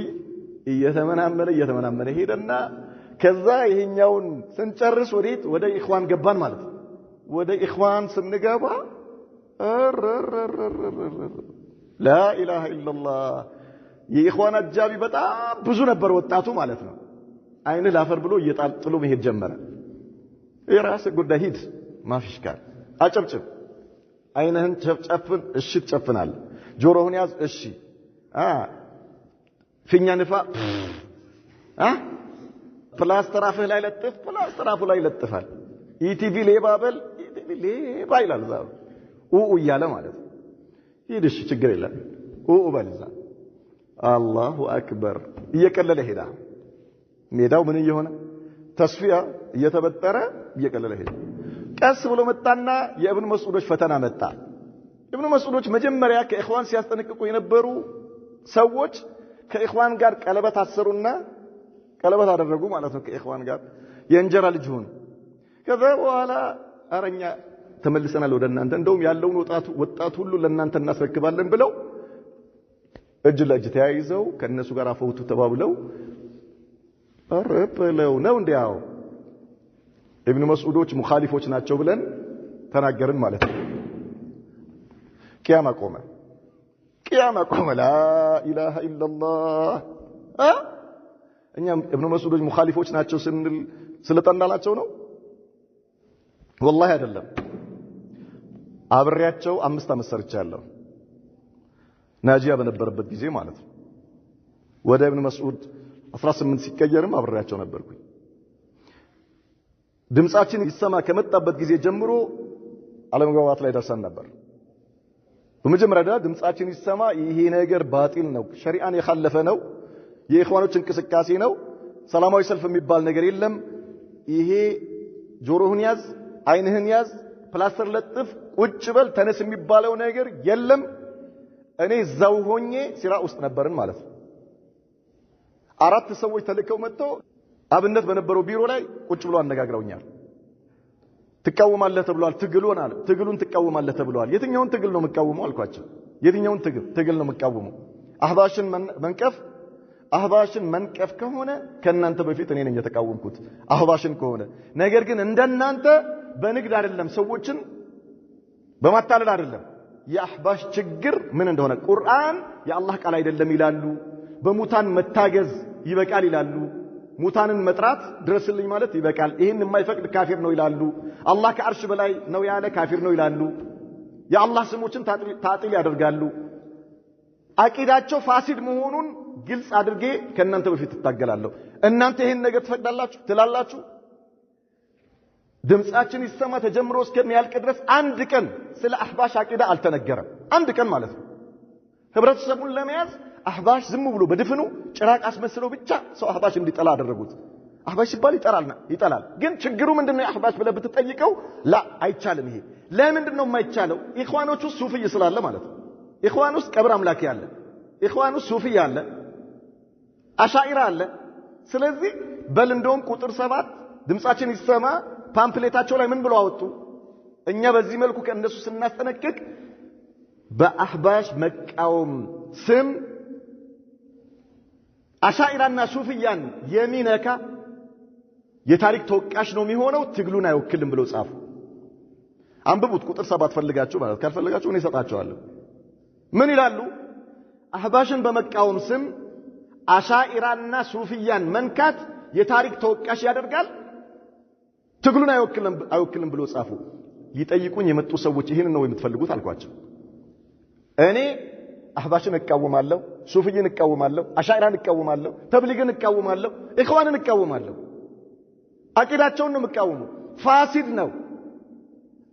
እየተመናመነ ሄደና ከዛ ይሄኛውን ስንጨርስ ወደ ኢኽዋን ገባን ማለት ነው ወደ ኢኽዋን ስንገባ لا اله الا الله የኢኽዋን አጃቢ በጣም ብዙ ነበር ወጣቱ ማለት ነው አይነ ላፈር ብሎ እየጣጥሎ መሄድ ጀመረ የራስ ጉዳይ ሂድ ማፊሽካል አጨብጭብ አይነህን ጨፍን እሺ ትጨፍናል ጆሮህን ያዝ እሺ ፊኛ ንፋ ፕላስተር አፍህ ላይ ለጥፍ ፕላስተር አፉ ላይ ለጥፋል ኢቲቪ ሌባበል ኢቲቪ ሌባ ይላል ዛው እያለ ማለት ሂድሽ ችግር የለም በልዛ አላሁ አክበር እየቀለለ ሄዳ ሜዳው ምን እየሆነ ተስፊያ እየተበጠረ እየቀለለ ሄዳ ቀስ ብሎ መጣና የኢብኑ መስዑዶች ፈተና መጣ ኢብኑ መስዑዶች መጀመሪያ ከኢኽዋን ሲያስጠነቅቁ የነበሩ ሰዎች ከኢኽዋን ጋር ቀለበት አሰሩና ቀለበት አደረጉ ማለት ነው ከኢኽዋን ጋር የእንጀራ ልጅ ሆኑ ከዛ በኋላ አረኛ ተመልሰናል ወደ እናንተ እንደውም ያለውን ወጣቱ ሁሉ ለእናንተ እናስረክባለን ብለው እጅ ለእጅ ተያይዘው ከነሱ ጋር አፈውቱ ተባብለው አረፈለው ነው እንዲያው ኢብኑ መስዑዶች ሙኻሊፎች ናቸው ብለን ተናገርን ማለት ነው ቂያማ ቆመ ላ ኢላሃ ኢላላህ እኛ ኢብኑ መስዑዶች ሙኻሊፎች ናቸው ስንል ስለጠናላቸው ነው ወላሂ አይደለም አብሬያቸው 5 ዓመት ሰርቻለሁ ናጂያ በነበረበት ጊዜ ማለት ነው ወደ ኢብኑ መስዑድ 18 ሲቀየርም አብሬያቸው ነበርኩኝ ድምጻችን ይሰማ ከመጣበት ጊዜ ጀምሮ አለመግባባት ላይ ደርሰን ነበር በመጀመሪያ ድምጻችን ይሰማ ይሄ ነገር ባጢል ነው ሸሪዓን የኻለፈ ነው የኢኽዋኖች እንቅስቃሴ ነው ሰላማዊ ሰልፍ የሚባል ነገር የለም ይሄ ጆሮህን ያዝ አይንህን ያዝ ፕላስተር ለጥፍ ቁጭ በል ተነስ የሚባለው ነገር የለም እኔ እዛው ሆኜ ሲራ ውስጥ ነበርን ማለት ነው 4 ሰዎች ተልከው መጥተው አብነት በነበረው ቢሮ ላይ ቁጭ ብሎ አነጋግረውኛል ትቃወማለህ ተብሏል ትግሉን ትቃወማለህ ተብሏል የትኛውን ትግል ነው መቃወመው አልኳቸው የትኛውን ትግል ነው መቃወመው አህባሽን መንቀፍ ከሆነ ከናንተ በፊት እኔ ነኝ የተቃወምኩት አህባሽን ከሆነ ነገር ግን እንደናንተ በንግድ አይደለም ሰዎችን በማታለል አይደለም የአህባሽ ችግር ምን እንደሆነ ቁርአን የአላህ ቃል አይደለም ይላሉ በሙታን መታገዝ ይበቃል ይላሉ ሙታንን መጥራት ድረስልኝ ማለት ይበቃል ይሄን የማይፈቅድ ካፊር ነው ይላሉ አላህ ከአርሽ በላይ ነው ያለ ካፊር ነው ይላሉ የአላህ ስሞችን ታጥል ያደርጋሉ አቂዳቸው ፋሲድ መሆኑን ግልጽ አድርጌ ከናንተ በፊት ተታገላለሁ እናንተ ይሄን ነገር ትፈቅዳላችሁ ትላላችሁ ድምጻችን ይሰማ ተጀምሮ እስከሚያልቅ ድረስ አንድ ቀን ስለ አህባሽ አቂዳ አልተነገረም አንድ ቀን ማለት ነው ህብረተሰቡን ለመያዝ አህባሽ ዝም ብሎ በድፍኑ ጭራቅ አስመስለው ብቻ ሰው አህባሽ እንዲጠላ አደረጉት አህባሽ ሲባል ይጠላል ግን ችግሩ ምንድነው አህባሽ ብለህ ብትጠይቀው ላ አይቻልም ይሄ ለምንድነው የማይቻለው ኢኽዋኖቹ ሱፊይ ስላለ ማለት ነው ኢኽዋኖስ ቀብር አምላኪ አለ ኢኽዋኖስ ሱፊይ አለ አሻኢራ አለ ስለዚህ በል እንደውም ቁጥር 7 ድምጻችን ይሰማ ፓምፕሌታቸው ላይ ምን ብለው አወጡ እኛ በዚህ መልኩ ከእነሱ ስናስጠነቅቅ በአህባሽ መቃወም ስም አሻኢራና ሱፊያን የሚነካ የታሪክ ተወቃሽ ነው የሚሆነው ትግሉን አይወክልም ብለው ጻፉ አንብቡት ቁጥር 7 ፈልጋችሁ ማለት ካልፈልጋችሁ እኔ እሰጣችኋለሁ ምን ይላሉ አህባሽን በመቃወም ስም አሻኢራና ሱፊያን መንካት የታሪክ ተወቃሽ ያደርጋል ትግሉን አይወክልም ብለው ጻፉ ይጠይቁኝ የመጡ ሰዎች ይሄን ነው የምትፈልጉት አልኳቸው እኔ አህባሽን እቃወማለሁ ሱፊይን እቃወማለሁ አሻኢራን እቃወማለሁ ተብሊግን እቃወማለሁ ኢኽዋንን እቃወማለሁ አቂዳቸውን ነው መቃወሙ ፋሲድ ነው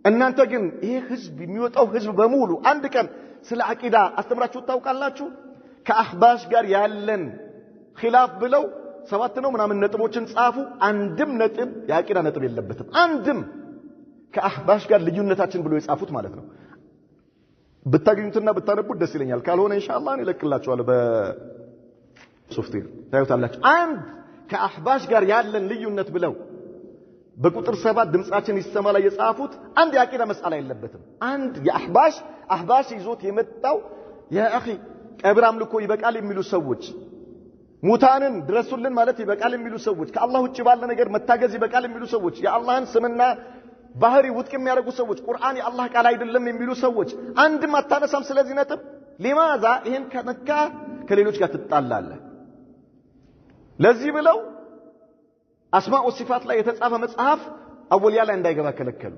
እናንተ ግን ይሄ ህዝብ የሚወጣው ህዝብ በሙሉ አንድ ቀን ስለ አቂዳ አስተምራችሁ ታውቃላችሁ ከአህባሽ ጋር ያለን ኺላፍ ብለው 7 ነው ምናምን ነጥቦችን ጻፉ አንድም ነጥብ የአቂዳ ነጥብ የለበትም አንድም ከአህባሽ ጋር ልዩነታችን ብሎ የጻፉት ማለት ነው ብታገኙትና ብታነቡት ደስ ይለኛል ካልሆነ ኢንሻአላህ እኔ ለቅላችኋለሁ በሶፍትዌር ታዩታላችሁ አንድ ከአህባሽ ጋር ያለን ልዩነት ብለው በቁጥር 7 ድምጻችን ይሰማ ላይ የጻፉት አንድ የአቂዳ መስአላ የለበትም አንድ አህባሽ ይዞት የመጣው ያ አኺ ቀብር አምልኮ ይበቃል የሚሉ ሰዎች ሙታንን ድረሱልን ማለት ይበቃል የሚሉ ሰዎች ከአላህ ውጭ ባለ ነገር መታገዝ ይበቃል የሚሉ ሰዎች የአላህን ስምና ባህሪ ውድቅ የሚያደርጉ ሰዎች ቁርአን የአላህ ቃል አይደለም የሚሉ ሰዎች አንድም አታነሳም ስለዚህ ነጥብ لماذا ይሄን ከነካ ከሌሎች ጋር ትጣላለህ ለዚህ ብለው አስማኡ ሲፋት ላይ የተጻፈ መጽሐፍ አወልያ ላይ እንዳይገባ ከለከሉ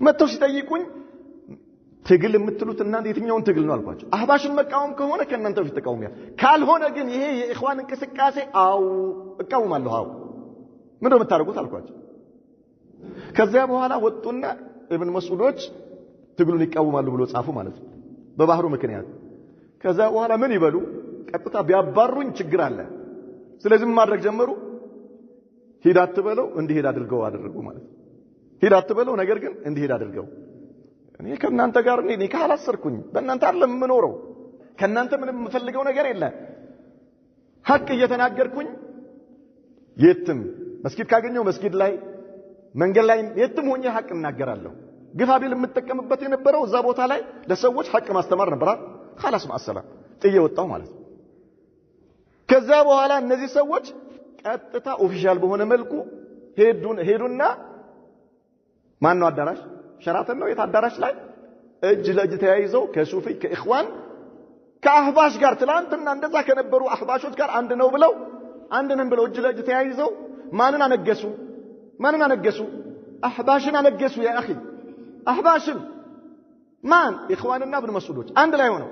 መጥተው ሲጠይቁኝ ትግል የምትሉት እናንተ የትኛውን ትግል ነው አልኳቸው አህባሽን መቃወም ከሆነ ከእናንተ በፊት ተቃውሚያ ካልሆነ ግን ይሄ የኢኽዋን እንቅስቃሴ እቃወማለሁ ምን ነው የምታደርጉት አልኳቸው ከዚያ በኋላ ወጡና ኢብኑ መስዑዶች ትግሉን ይቃወማሉ ብሎ ጻፉ ማለት ነው በባህሩ ምክንያት ከዛ በኋላ ምን ይበሉ ቀጥታ ቢያባሩኝ ችግር አለ ስለዚህ ማድረግ ጀመሩ ሂድ አትበለው እንዲሄድ አደረጉ ማለት ነው ሂድ አትበለው ነገር ግን እንዲሄድ አድርገው እኔ ከናንተ ጋር እኔ ካላሰርኩኝ በእናንተ አይደለም የምኖረው ከናንተ ምንም የምፈልገው ነገር የለም ሐቅ እየተናገርኩኝ የትም መስጊድ ካገኘው መስጊድ ላይ መንገድ ላይ የትም ሆኜ ሐቅ እናገራለሁ ግፋ ቢል የምጠቀምበት የነበረው እዛ ቦታ ላይ ለሰዎች ሐቅ ማስተማር ነበር خلاص ማሰላ ጥዬ ወጣው ማለት ነው ከዛ በኋላ እነዚህ ሰዎች ቀጥታ ኦፊሻል በሆነ መልኩ ሄዱና ማን ነው አዳራሽ ሸራተን ነው የታዳራሽ ላይ እጅ ለእጅ ተያይዘው ከሱፊ ከኢኽዋን ከአህባሽ ጋር ትላንትና እንደዛ ከነበሩ አህባሾች ጋር አንድ ነው ብለው አንድ ነን ብለው እጅ ለእጅ ተያይዘው ማንን አነገሱ አህባሽን አነገሱ ያ አኺ አህባሽን ማን ኢኽዋንና ኢብኑ መስዑዶች አንድ ላይ ሆነው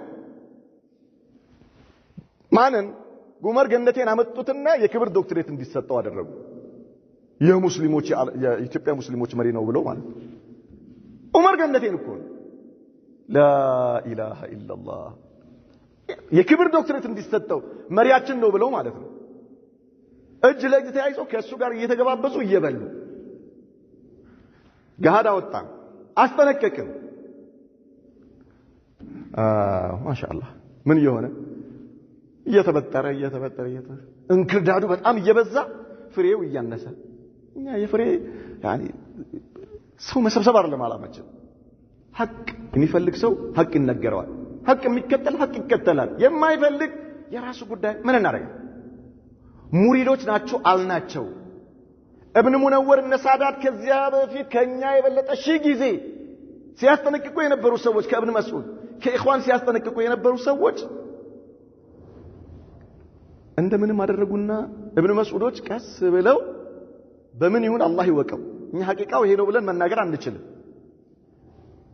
ማንን ዑመር ገነቴን አመጡትና የክብር ዶክትሬት እንዲሰጠው አደረጉ የሙስሊሞች የኢትዮጵያ ሙስሊሞች መሪ ነው ብለው ማለት ዑመር ገነቴን እኮ لا اله الا الله የክብር ዶክትሬት እንዲሰጠው መሪያችን ነው ብለው ማለት ነው። እጅ ለእጅ ተያይዘው ከእሱ ጋር እየተገባበዙ እየበሉ ገሃድ አወጣን፣ አስጠነቀቅን። ማሻአላህ ምን እየሆነ እየተበጠረ እንክርዳዱ በጣም እየበዛ ፍሬው እያነሰ እኛ የፍሬ ሰው መሰብሰብ አይደለም ዓላማችን። ሐቅ የሚፈልግ ሰው ሐቅ ይነገረዋል። ሐቅ የሚከተል ሐቅ ይከተላል። የማይፈልግ የራሱ ጉዳይ። ምን እናደርግ? ሙሪዶች ናቸው አልናቸው። እብን ሙነወር እነ ሳዳት ከዚያ በፊት ከኛ የበለጠ ሺህ ጊዜ ሲያስጠነቅቁ የነበሩ ሰዎች ከእብን መስዑድ ከኢኽዋን ሲያስጠነቅቁ የነበሩ ሰዎች እንደምንም አደረጉና እብን መስዑዶች ቀስ ብለው በምን ይሁን አላህ ይወቀው እኛ ሐቂቃው ይሄ ነው ብለን መናገር አንችልም።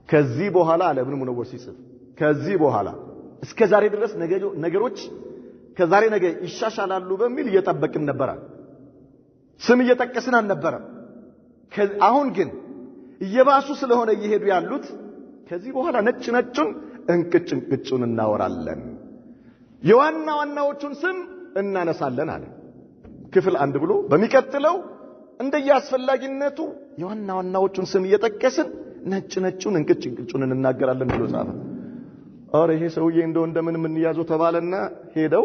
ከዚህ በኋላ አለ እብን ሙነወር ሲጽፍ ከዚህ በኋላ እስከ ዛሬ ድረስ ነገሮች ከዛሬ ነገ ይሻሻላሉ በሚል እየጠበቅን ነበር። ስም እየጠቀስን አልነበረም። አሁን ግን እየባሱ ስለሆነ እየሄዱ ያሉት ከዚህ በኋላ ነጭ ነጩን እንቅጩን እናወራለን፣ የዋና ዋናዎቹን ስም እናነሳለን አለ ክፍል 1 ብሎ በሚቀጥለው እንደየአስፈላጊነቱ የዋና ዋናዎቹን ስም እየጠቀስን ነጭ ነጩን እንቅጩን እንናገራለን ብሎ ጻፈ። አረ ይሄ ሰውዬ እንደምን ምን ያዘው ተባለና ሄደው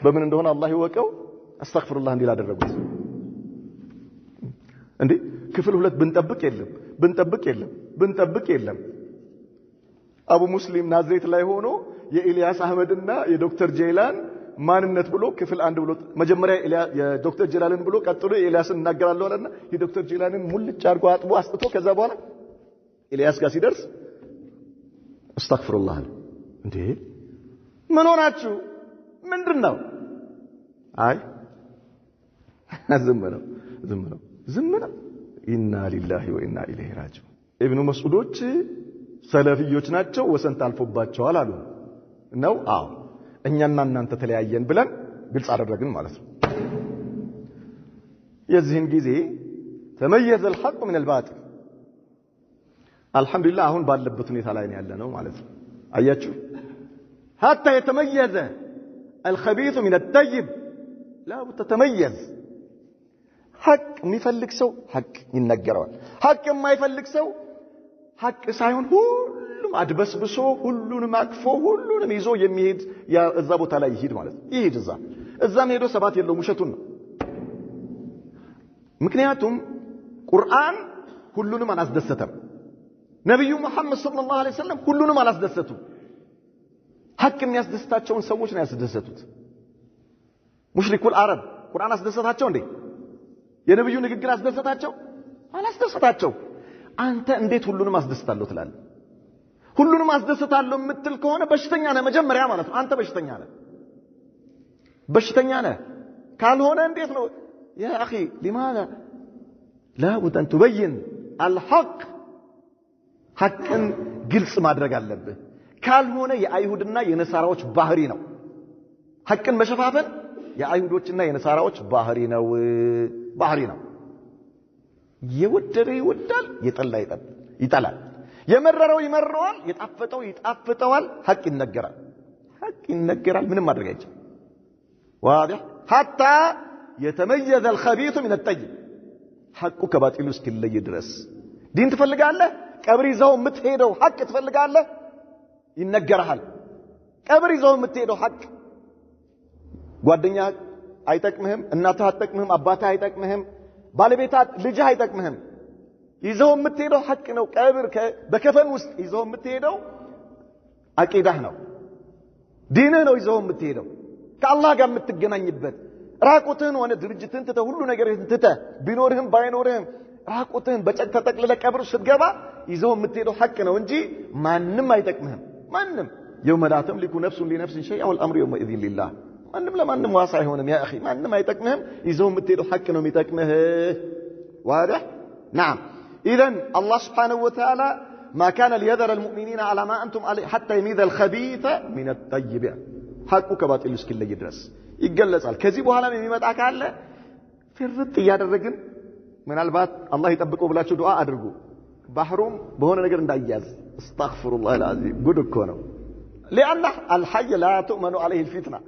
በምን እንደሆነ አላህ ይወቀው አስተግፍሩላህ እንዲል አደረጉት። እንዴ ክፍል 2 ብንጠብቅ የለም አቡ ሙስሊም ናዝሬት ላይ ሆኖ የኢልያስ አህመድና የዶክተር ጄላን ማንነት ብሎ ክፍል 1 ብሎ መጀመሪያ የዶክተር ጄላንን ብሎ ቀጥሎ የኢልያስን እናገራለሁ አለና የዶክተር ጄላንን ሙልጭ አድርጎ አጥቦ አስጥቶ ከዛ በኋላ ኢልያስ ጋር ሲደርስ አስተግፍሩላህ እንዴ ምን ሆናችሁ ምንድነው? አይ ዝም ነው ኢና ሊላሂ ወኢና ኢለይሂ ራጂዑን። ኢብኑ መስዑዶች ሰለፊዮች ናቸው ወሰን ታልፎባቸዋል አሉ ነው። አዎ እኛና እናንተ ተለያየን ብለን ግልጽ አደረግን ማለት ነው። የዚህን ጊዜ ተመየዘ الحق من الباطل አልহামዱሊላህ አሁን ባለበት ሁኔታ ላይ ነው ያለነው ማለት ነው። አያችሁ حتى يتميز الخبيث من الطيب لا تتميز ሐቅ የሚፈልግ ሰው ሐቅ ይነገረዋል። ሐቅ የማይፈልግ ሰው ሐቅ ሳይሆን ሁሉም አድበስብሶ ሁሉንም አቅፎ ሁሉንም ይዞ የሚሄድ እዛ ቦታ ላይ ይሄድ ማለት ነው። ይሄድ እዛም ሄዶ ሰባት የለውም ውሸቱን ነው። ምክንያቱም ቁርአን ሁሉንም አላስደሰተም። ነብዩ መሐመድ ሰለላሁ ዐለይሂ ወሰለም ሁሉንም አላስደሰቱም። ሐቅ የሚያስደስታቸውን ሰዎች ነው ያስደሰቱት። ሙሽሪኩል አረብ ቁርአን አስደሰታቸው እንዴ? የነብዩ ንግግር አስደሰታቸው? አላስደሰታቸው። አንተ እንዴት ሁሉንም አስደስታለሁ ትላለህ? ሁሉንም አስደስታለሁ የምትል ከሆነ በሽተኛ ነህ መጀመሪያ ማለት ነው። አንተ በሽተኛ ነህ። ካልሆነ እንዴት ነው ያ اخي لماذا لا بد ان تبين الحق ሐቅን ግልጽ ማድረግ አለብህ። ካልሆነ የአይሁድና የነሳራዎች ባህሪ ነው። ሐቅን መሸፋፈን የአይሁዶችና የነሳራዎች ባህሪ ነው። የወደደ ይወዳል፣ የጠላ ይጠላል። የመረረው ይመረዋል፣ የጣፈጠው ይጣፍጠዋል። ሐቅ ይነገራል፣ ምንም ማድረግ አይቻልም። واضح حتى يتميز الخبيث من الطيب ሐቁ ከባጢሉ እስኪለይ ድረስ ዲን ትፈልጋለህ? ቀብር ይዘው የምትሄደው ሐቅ ትፈልጋለህ? ይነገርሃል። ቀብር ይዘው የምትሄደው ሐቅ ጓደኛ አይጠቅምህም፣ እናትህ አይጠቅምህም፣ አባትህ አይጠቅምህም፣ ባለቤትህ ልጅህ አይጠቅምህም። ይዘው የምትሄደው ሐቅ ነው። ቀብር በከፈን ውስጥ ይዘው የምትሄደው አቂዳህ ነው፣ ዲንህ ነው። ይዘው የምትሄደው ከአላህ ጋር የምትገናኝበት ራቁትህን ሆነ ድርጅትህን ትተህ ሁሉ ነገርህን ትተህ ቢኖርህም ባይኖርህም ራቁትህን በጨቅ ተጠቅልለህ ቀብር ስትገባ ይዘው የምትሄደው ሐቅ ነው እንጂ ማንም አይጠቅምህም። ማንም የውመ ላ ተምሊኩ ነፍሱን ሊነፍሲን ሸይአን ወልአምሩ የውመኢዚን ሊላህ ማንም ለማንም ዋስ አይሆንም። ያ اخي ማንም አይጠቅምህም። ይዘው የምትሄደው ሐቅ ነው የሚጠቅምህ። واضح نعم. اذا الله سبحانه وتعالى ما كان ليذر المؤمنين على ما انتم عليه حتى يميز الخبيث من الطيب ሐቁ ከባጢሉ እስኪለይ ድረስ ይገለጻል። ከዚህ በኋላ የሚመጣ ካለ ፍርጥ ያደረግን ምናልባት አላህ ይጠብቀው ብላችሁ ዱዓ አድርጉ። ባህሩም በሆነ ነገር እንዳይያዝ አስተግፍሩላህ አልዓዚም። ጉድ እኮ ነው። لأن الحي لا تؤمن عليه الفتنة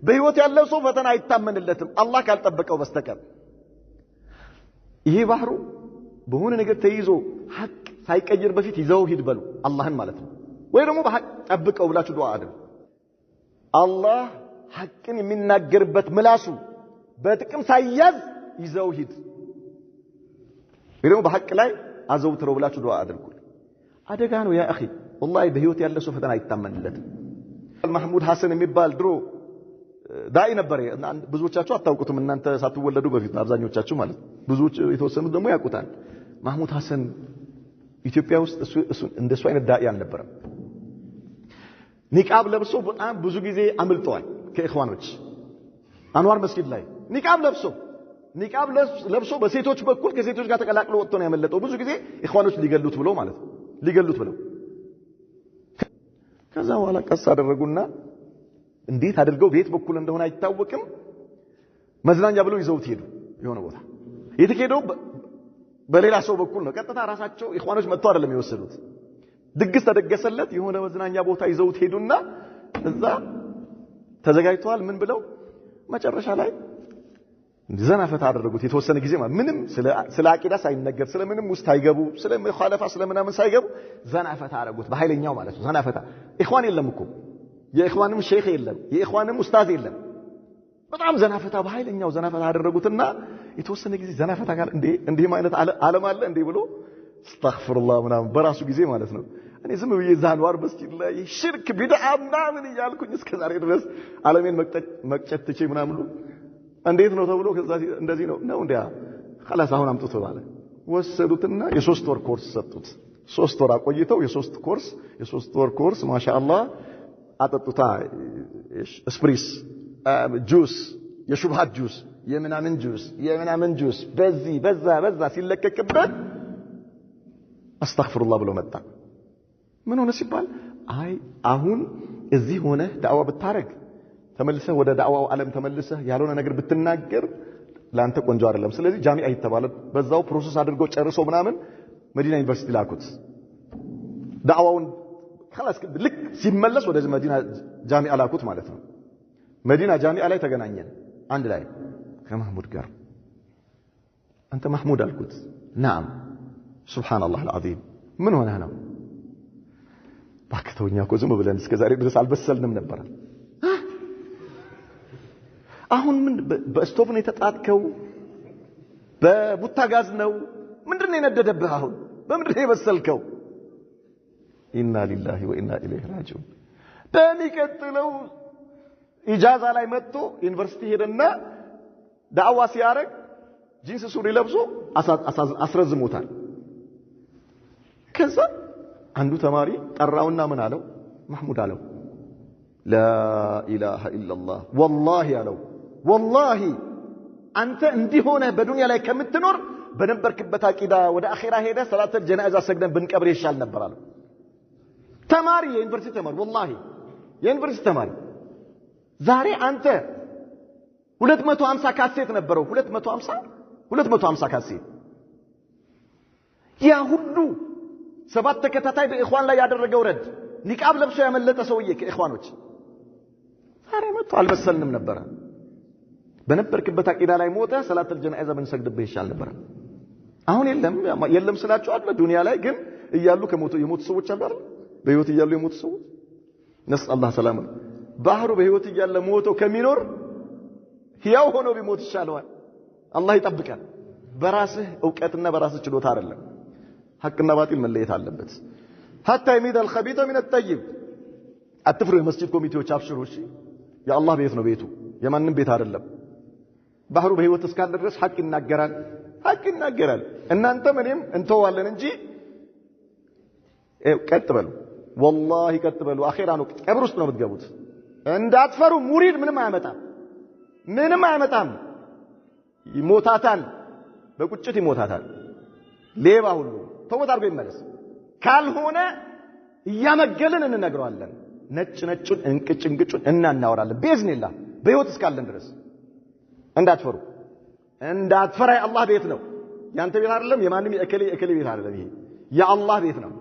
بهيوت ያለው ሰው ፈተና አይታመንለትም አላህ ካልጠበቀው በስተቀር ይሄ ባህሩ በሆነ ነገር ተይዞ ሐቅ ሳይቀየር በፊት ይዘው ሂድ በሉ አላህን ማለት ነው ወይ ደግሞ በሐቅ ጠብቀው ብላችሁ ዱዓ አድርጉ አላህ ሐቅን የሚናገርበት ምላሱ በጥቅም ሳይያዝ ይዘው ሂድ ወይ ደግሞ በሐቅ ላይ አዘውትረው ብላችሁ ዱዓ አድርጉ አደጋ ነው ያ اخي والله በህይወት ያለ ሰው ፈተና አይታመንለትም ማህሙድ ሐሰን የሚባል ድሮ ዳኢ ነበር ብዙዎቻችሁ አታውቁትም እናንተ ሳትወለዱ በፊት አብዛኞቻችሁ ማለት ብዙዎች የተወሰኑት ደግሞ ያውቁታል ማህሙድ ሐሰን ኢትዮጵያ ውስጥ እሱ እንደሱ አይነት ዳኢ አልነበረም ኒቃብ ለብሶ በጣም ብዙ ጊዜ አምልጠዋል ከኢኽዋኖች አንዋር መስጊድ ላይ ኒቃብ ለብሶ በሴቶች በኩል ከሴቶች ጋር ተቀላቅሎ ወጥቶ ነው ያመለጠው ብዙ ጊዜ ኢኽዋኖች ሊገሉት ብለው ማለት ነው ሊገሉት ብለው ከዛ በኋላ ቀስ አደረጉና እንዴት አድርገው ቤት በኩል እንደሆነ አይታወቅም መዝናኛ ብለው ይዘውት ሄዱ የሆነ ቦታ የተከደው በሌላ ሰው በኩል ነው ቀጥታ ራሳቸው ኢኽዋኖች መጥተው አይደለም የወሰዱት ድግስ ተደገሰለት የሆነ መዝናኛ ቦታ ይዘውት ሄዱና እዛ ተዘጋጅተዋል ምን ብለው መጨረሻ ላይ ዘናፈታ አደረጉት የተወሰነ ጊዜ ማለት ምንም ስለ አቂዳ ሳይነገር ስለምንም ውስጥ አይገቡ ስለ መኻለፋ ስለምናምን ሳይገቡ ዘናፈታ አደረጉት በኃይለኛው ማለት ነው ዘናፈታ ኢኽዋን የለም እኮ የኢኽዋንም ሼክ የለም የኢኽዋንም ኡስታዝ የለም በጣም ዘናፈታ በኃይለኛው ዘናፈታ አደረጉትና የተወሰነ ጊዜ ዘናፈታ ጋር እንዴ ማለት ዓለም አለ እንዴ ብሎ አስተግፍሩላህ ምናምን በራሱ ጊዜ ማለት ነው እኔ ዝም ብዬ ዛንዋር መስጊድ ላይ ሽርክ ቢድዓ ምናምን እያልኩኝ እስከ ዛሬ ድረስ ዓለሜን መቅጨት ትቼ ምናምን እንዴት ነው ተብሎ ከዛ እንደዚህ ነው እንዴ خلاص አሁን አምጡት ባለ ወሰዱትና የ3 ወር ኮርስ ሰጡት 3 ወር አቆይተው የ3 ወር ኮርስ ማሻአላህ አጠጡታ ስፕሪስ ጁስ የሹብሃት ጁስ የምናምን ጁስ በዚህ በዛ ሲለቀቅበት አስተግፍሩላህ ብሎ መጣ ምን ሆነ ሲባል አይ አሁን እዚህ ሆነ ዳዕዋ ብታረግ ተመልሰህ ወደ ዳዕዋው ዓለም ተመልሰህ ያልሆነ ነገር ብትናገር ላንተ ቆንጆ አይደለም ስለዚህ ጃሚዓ ይተባለ በዛው ፕሮሰስ አድርገው ጨርሶ ምናምን መዲና ዩኒቨርሲቲ ላኩት ዳዕዋውን خلاص ልክ ሲመለስ ወደ መዲና ጃሚዓ ላኩት ማለት ነው መዲና ጃሚዓ ላይ ተገናኘን አንድ ላይ ከማህሙድ ጋር አንተ ማህሙድ አልኩት نعم سبحان الله العظيم ምን ሆነህ ነው ባክተውኛ እኮ ዝም ብለን እስከ ዛሬ ድረስ አልበሰልንም ነበር አሁን ምን በስቶቭ ነው የተጣጥከው በቡታጋዝ ነው ምንድነው የነደደብህ አሁን በምንድነው የበሰልከው ኢና ሊላሂ ወኢና ኢለይሂ ራጂዑን በሚቀጥለው ኢጃዛ ላይ መጥቶ ዩኒቨርሲቲ ሄደና ዳዕዋ ሲያረግ ጂንስ ሱሪ ለብሶ አስረዝሞታል ከዛ አንዱ ተማሪ ጠራውና ምን አለው ማህሙድ አለው ላ ኢላሃ ኢላላህ ወላሂ አለው ወላሂ አንተ እንዲሆነ በዱንያ ላይ ከምትኖር በነበርክበት አቂዳ ወደ አኺራ ሄደ ሰላተል ጀናዛ ሰግደን ብንቀብር ይሻል ነበር አለው ተማሪ የዩኒቨርሲቲ ተማሪ ወላሂ የዩኒቨርሲቲ ተማሪ ዛሬ አንተ 250 ካሴት ነበረው 250 ካሴት ያ ሁሉ ሰባት ተከታታይ በኢኽዋን ላይ ያደረገው ረድ ኒቃብ ለብሶ ያመለጠ ሰውዬ ከኢኽዋኖች ዛሬ መጥቶ አልበሰልንም ነበር በነበርክበት አቂዳ ላይ ሞተ ሰላተል ጀናዛ ብንሰግድብህ ይሻል ነበር አሁን የለም ስላችሁ አለ ዱንያ ላይ ግን እያሉ የሞቱ ሰዎች አሉ አይደል በህይወት እያሉ የሞቱ ሰዎች ነስ አላህ ሰላም ባህሩ በህይወት እያለ ሞቶ ከሚኖር ሕያው ሆኖ ቢሞት ይሻለዋል አላህ ይጠብቃል በራስህ ዕውቀትና በራስህ ችሎታ አይደለም ሐቅና ባጢል መለየት አለበት حتى يميز الخبيث من الطيب አትፍሩ የመስጂድ ኮሚቴዎች አብሽሩ እሺ የአላህ ቤት ነው ቤቱ የማንም ቤት አይደለም ባህሩ በህይወት እስካለ ድረስ ሐቅ ይናገራል እናንተ ምንም እንተዋለን እንጂ ቀጥ በሉ والله ቀጥ በሉ አኺራ ነው ቀብር ውስጥ ነው የምትገቡት እንዳትፈሩ ሙሪድ ምንም አያመጣም ይሞታታል በቁጭት ይሞታታል ሌባ ሁሉ ተውበት አድርጎ ይመለስ ካልሆነ እያመገልን እንነግረዋለን ነጭ እንቅጭን እናወራለን በእዝኒላህ በህይወት እስካለን ድረስ እንዳትፈራ የአላህ ቤት ነው ያንተ ቤት አይደለም የማንም የእከሌ ቤት አይደለም ይሄ የአላህ ቤት ነው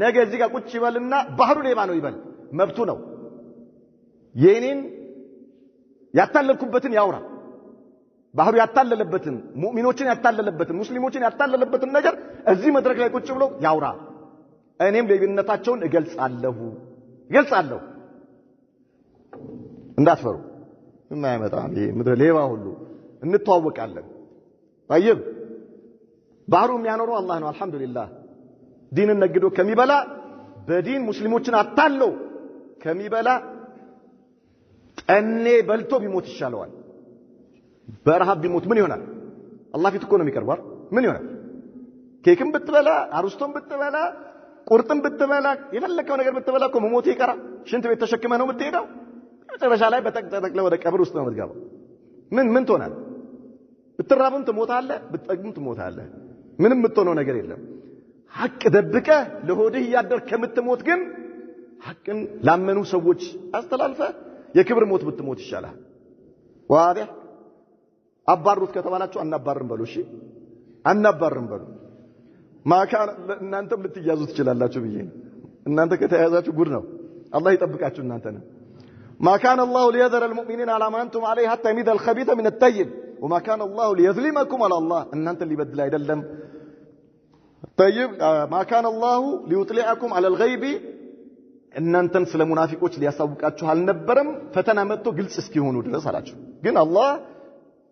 ነገ እዚህ ጋር ቁጭ ይበልና ባህሩ ሌባ ነው ይበል መብቱ ነው የኔን ያታለልኩበትን ያውራ ባህሩ ያታለለበትን ሙእሚኖችን ያታለለበትን ሙስሊሞችን ያታለለበትን ነገር እዚህ መድረክ ላይ ቁጭ ብሎ ያውራ እኔም ለይብነታቸውን እገልጻለሁ እንዳትፈሩ የማይመጣ ምድረ ሌባ ሁሉ እንተዋወቃለን طيب ባህሩ የሚያኖረው አላህ ነው አልহামዱሊላህ ዲንን ነግዶ ከሚበላ በዲን ሙስሊሞችን አታሎ ከሚበላ ጠኔ በልቶ ቢሞት ይሻለዋል በረሃብ ቢሞት ምን ይሆናል አላህ ፊት እኮ ነው የሚቀርበው ምን ይሆናል ኬክም ብትበላ አሩስቶም ብትበላ ቁርጥም ብትበላ የፈለከው ነገር ብትበላ እኮ መሞት ይቀራ ሽንት ቤት ተሸክመህ ነው የምትሄደው መጨረሻ ላይ በተቀጠቀለ ወደ ቀብር ውስጥ ነው የምትገባው ምን ትሆናለህ ብትራብም ትሞታለህ ብትጠግም ትሞታለህ ምንም የምትሆነው ነገር የለም ሐቅ ደብቀ ለሆድህ ያደር ከምትሞት ግን ሐቅን ላመኑ ሰዎች አስተላልፈ የክብር ሞት ብትሞት ይሻላል ዋዲህ አባሩት ከተባላችሁ አናባርም በሉ እሺ አናባርም በሉ ማካን እናንተም ልትያዙ ትችላላችሁ ብዬ እናንተ ከተያዛችሁ ጉድ ነው አላህ ይጠብቃችሁ እናንተና ما كان الله ليذر المؤمنين على ما انتم عليه حتى يميز الخبيث من الطيب وما كان الله ليظلمكم على الله ان انت اللي بدل አይደለም طيب ما كان الله ليطلعكم على الغيب እናንተን ስለ ሙናፊቆች ሊያሳውቃችሁ አልነበረም ፈተና መጥቶ ግልጽ እስኪሆኑ ድረስ አላችሁ ግን አላህ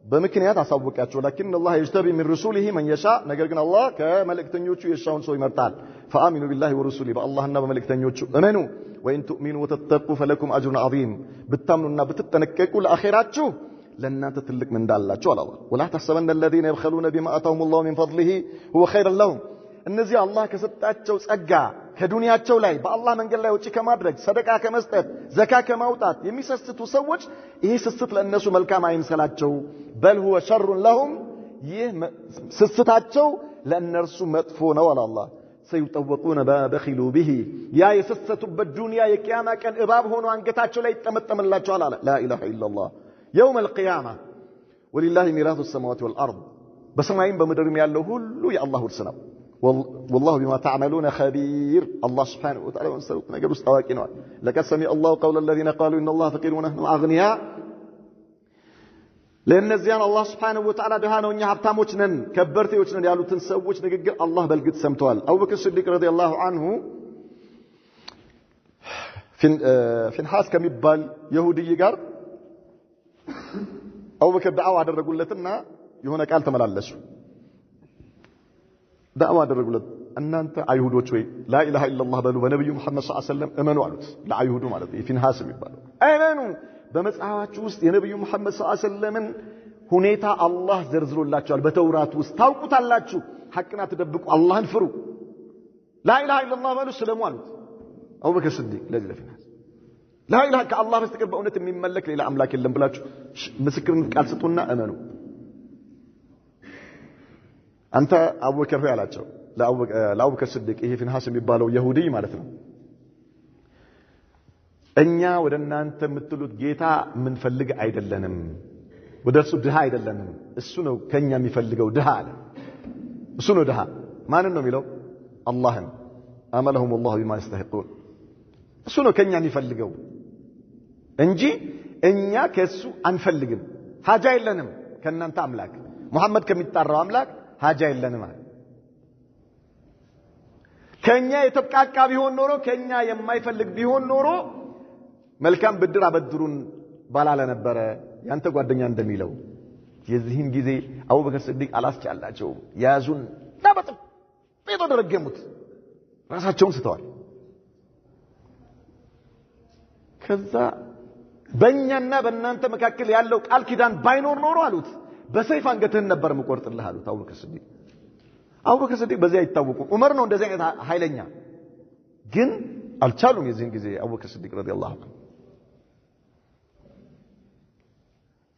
በምክንያት አሳውቃችሁ لكن الله يجتبي من رسوله من يشاء ነገር ግን አላህ ከመልእክተኞቹ የሻውን ሰው ይመርጣል فآمنوا بالله ورسوله በአላህና በመልእክተኞቹ እመኑ وإن تؤمنوا وتتقوا فلكم أجر عظيم بتامنوا بتتنككوا لآخراتكم لأننا تتلك من دالاتكم على الله ولا تحسبن الذين يبخلون بما آتاهم الله من فضله هو خير لهم እነዚህ አላህ ከሰጣቸው ጸጋ ከዱንያቸው ላይ በአላህ መንገድ ላይ ወጪ ከማድረግ ሰደቃ ከመስጠት ዘካ ከማውጣት የሚሰስቱ ሰዎች ይሄ ስስት ለእነሱ መልካም አይምሰላቸው በል هو شر لهم ይህ ስስታቸው ለእነርሱ መጥፎ ነው አለ አላህ سيطوقون ما بخلوا به يا يسستوا بالدنيا يا قيامة كان إباب هونو عنقتاتشو لا يتمتم الله تعالى لا إله إلا الله يوم القيامة ولله ميراث السماوات والأرض بس ما ينبى مدرم يالله هلو يا الله السلام والله بما تعملون خبير الله سبحانه وتعالى ونسألكم أجل استواكين لقد سمع الله قول الذين قالوا إن الله فقير ونحن أغنياء لأن الزيان الله سبحانه وتعالى دهانا ونيا حبتاموش نن كبرتي وش نن يالو تنسوش نقول الله بلقد سمتوال أبو بكر الصديق رضي الله عنه في الحاس كم يبال يهودي يقار أبو بكر دعوة على الرجل لتنا يهونا قال تملالش دعوة على الرجل أن أنت أيهودو شوي لا إله إلا الله بلو ونبي محمد صلى الله عليه وسلم أمنوا عليه لا أيهودو مالتي في الحاس يبالو أمنوا በመጽሐፋችሁ ውስጥ የነብዩ መሐመድ ሰለላሁ ዐለይሂ ወሰለም ሁኔታ አላህ ዘርዝሮላችኋል በተውራት ውስጥ ታውቁታላችሁ ሐቅና ተደብቁ አላህን ፍሩ ላ ኢላሃ ኢላላህ በሉ ሰለሙ አሉት አቡበከር ሲዲቅ ለዚህ ለፊናስ ላ ኢላሃ ከአላህ በስተቀር በእውነት የሚመለክ ሌላ አምላክ የለም ብላችሁ ምስክርን ቃል ስጡና እመኑ አንተ አቡበከር ያላቸው ለአቡበከር ሲዲቅ ይሄ ፊንሐስ የሚባለው ይሁዲ ማለት ነው እኛ ወደ እናንተ የምትሉት ጌታ ምን ፈልግ አይደለንም ወደሱ ድሃ አይደለንም እሱ ነው ከኛ የሚፈልገው ድሃ አለ እሱ ነው ድሃ ማንን ነው የሚለው አላህን አመለሁም الله بما يستحقون እሱ ነው ከኛ የሚፈልገው እንጂ እኛ ከሱ አንፈልግም ሀጃ የለንም ከናንተ አምላክ መሐመድ ከሚጣራው አምላክ ሀጃ የለንም አለ ከኛ የተብቃቃ ቢሆን ኖሮ ከኛ የማይፈልግ ቢሆን ኖሮ መልካም ብድር አበድሩን ባላለ ነበር ያንተ ጓደኛ እንደሚለው የዚህን ጊዜ አቡበከር ሲዲቅ አላስቻላቸው ያዙን ታበጥ ቤቶ ደረገሙት ራሳቸውን ስተዋል ከዛ በእኛና በእናንተ መካከል ያለው ቃል ኪዳን ባይኖር ኖሮ አሉት በሰይፍ አንገትህን ነበር መቆርጥልህ አሉት አቡበከር ሲዲቅ በዚያ ይታወቁ ዑመር ነው እንደዚህ አይነት ኃይለኛ ግን አልቻሉም የዚህን ጊዜ አቡበከር ሲዲቅ ረዲየላሁ ዐንሁ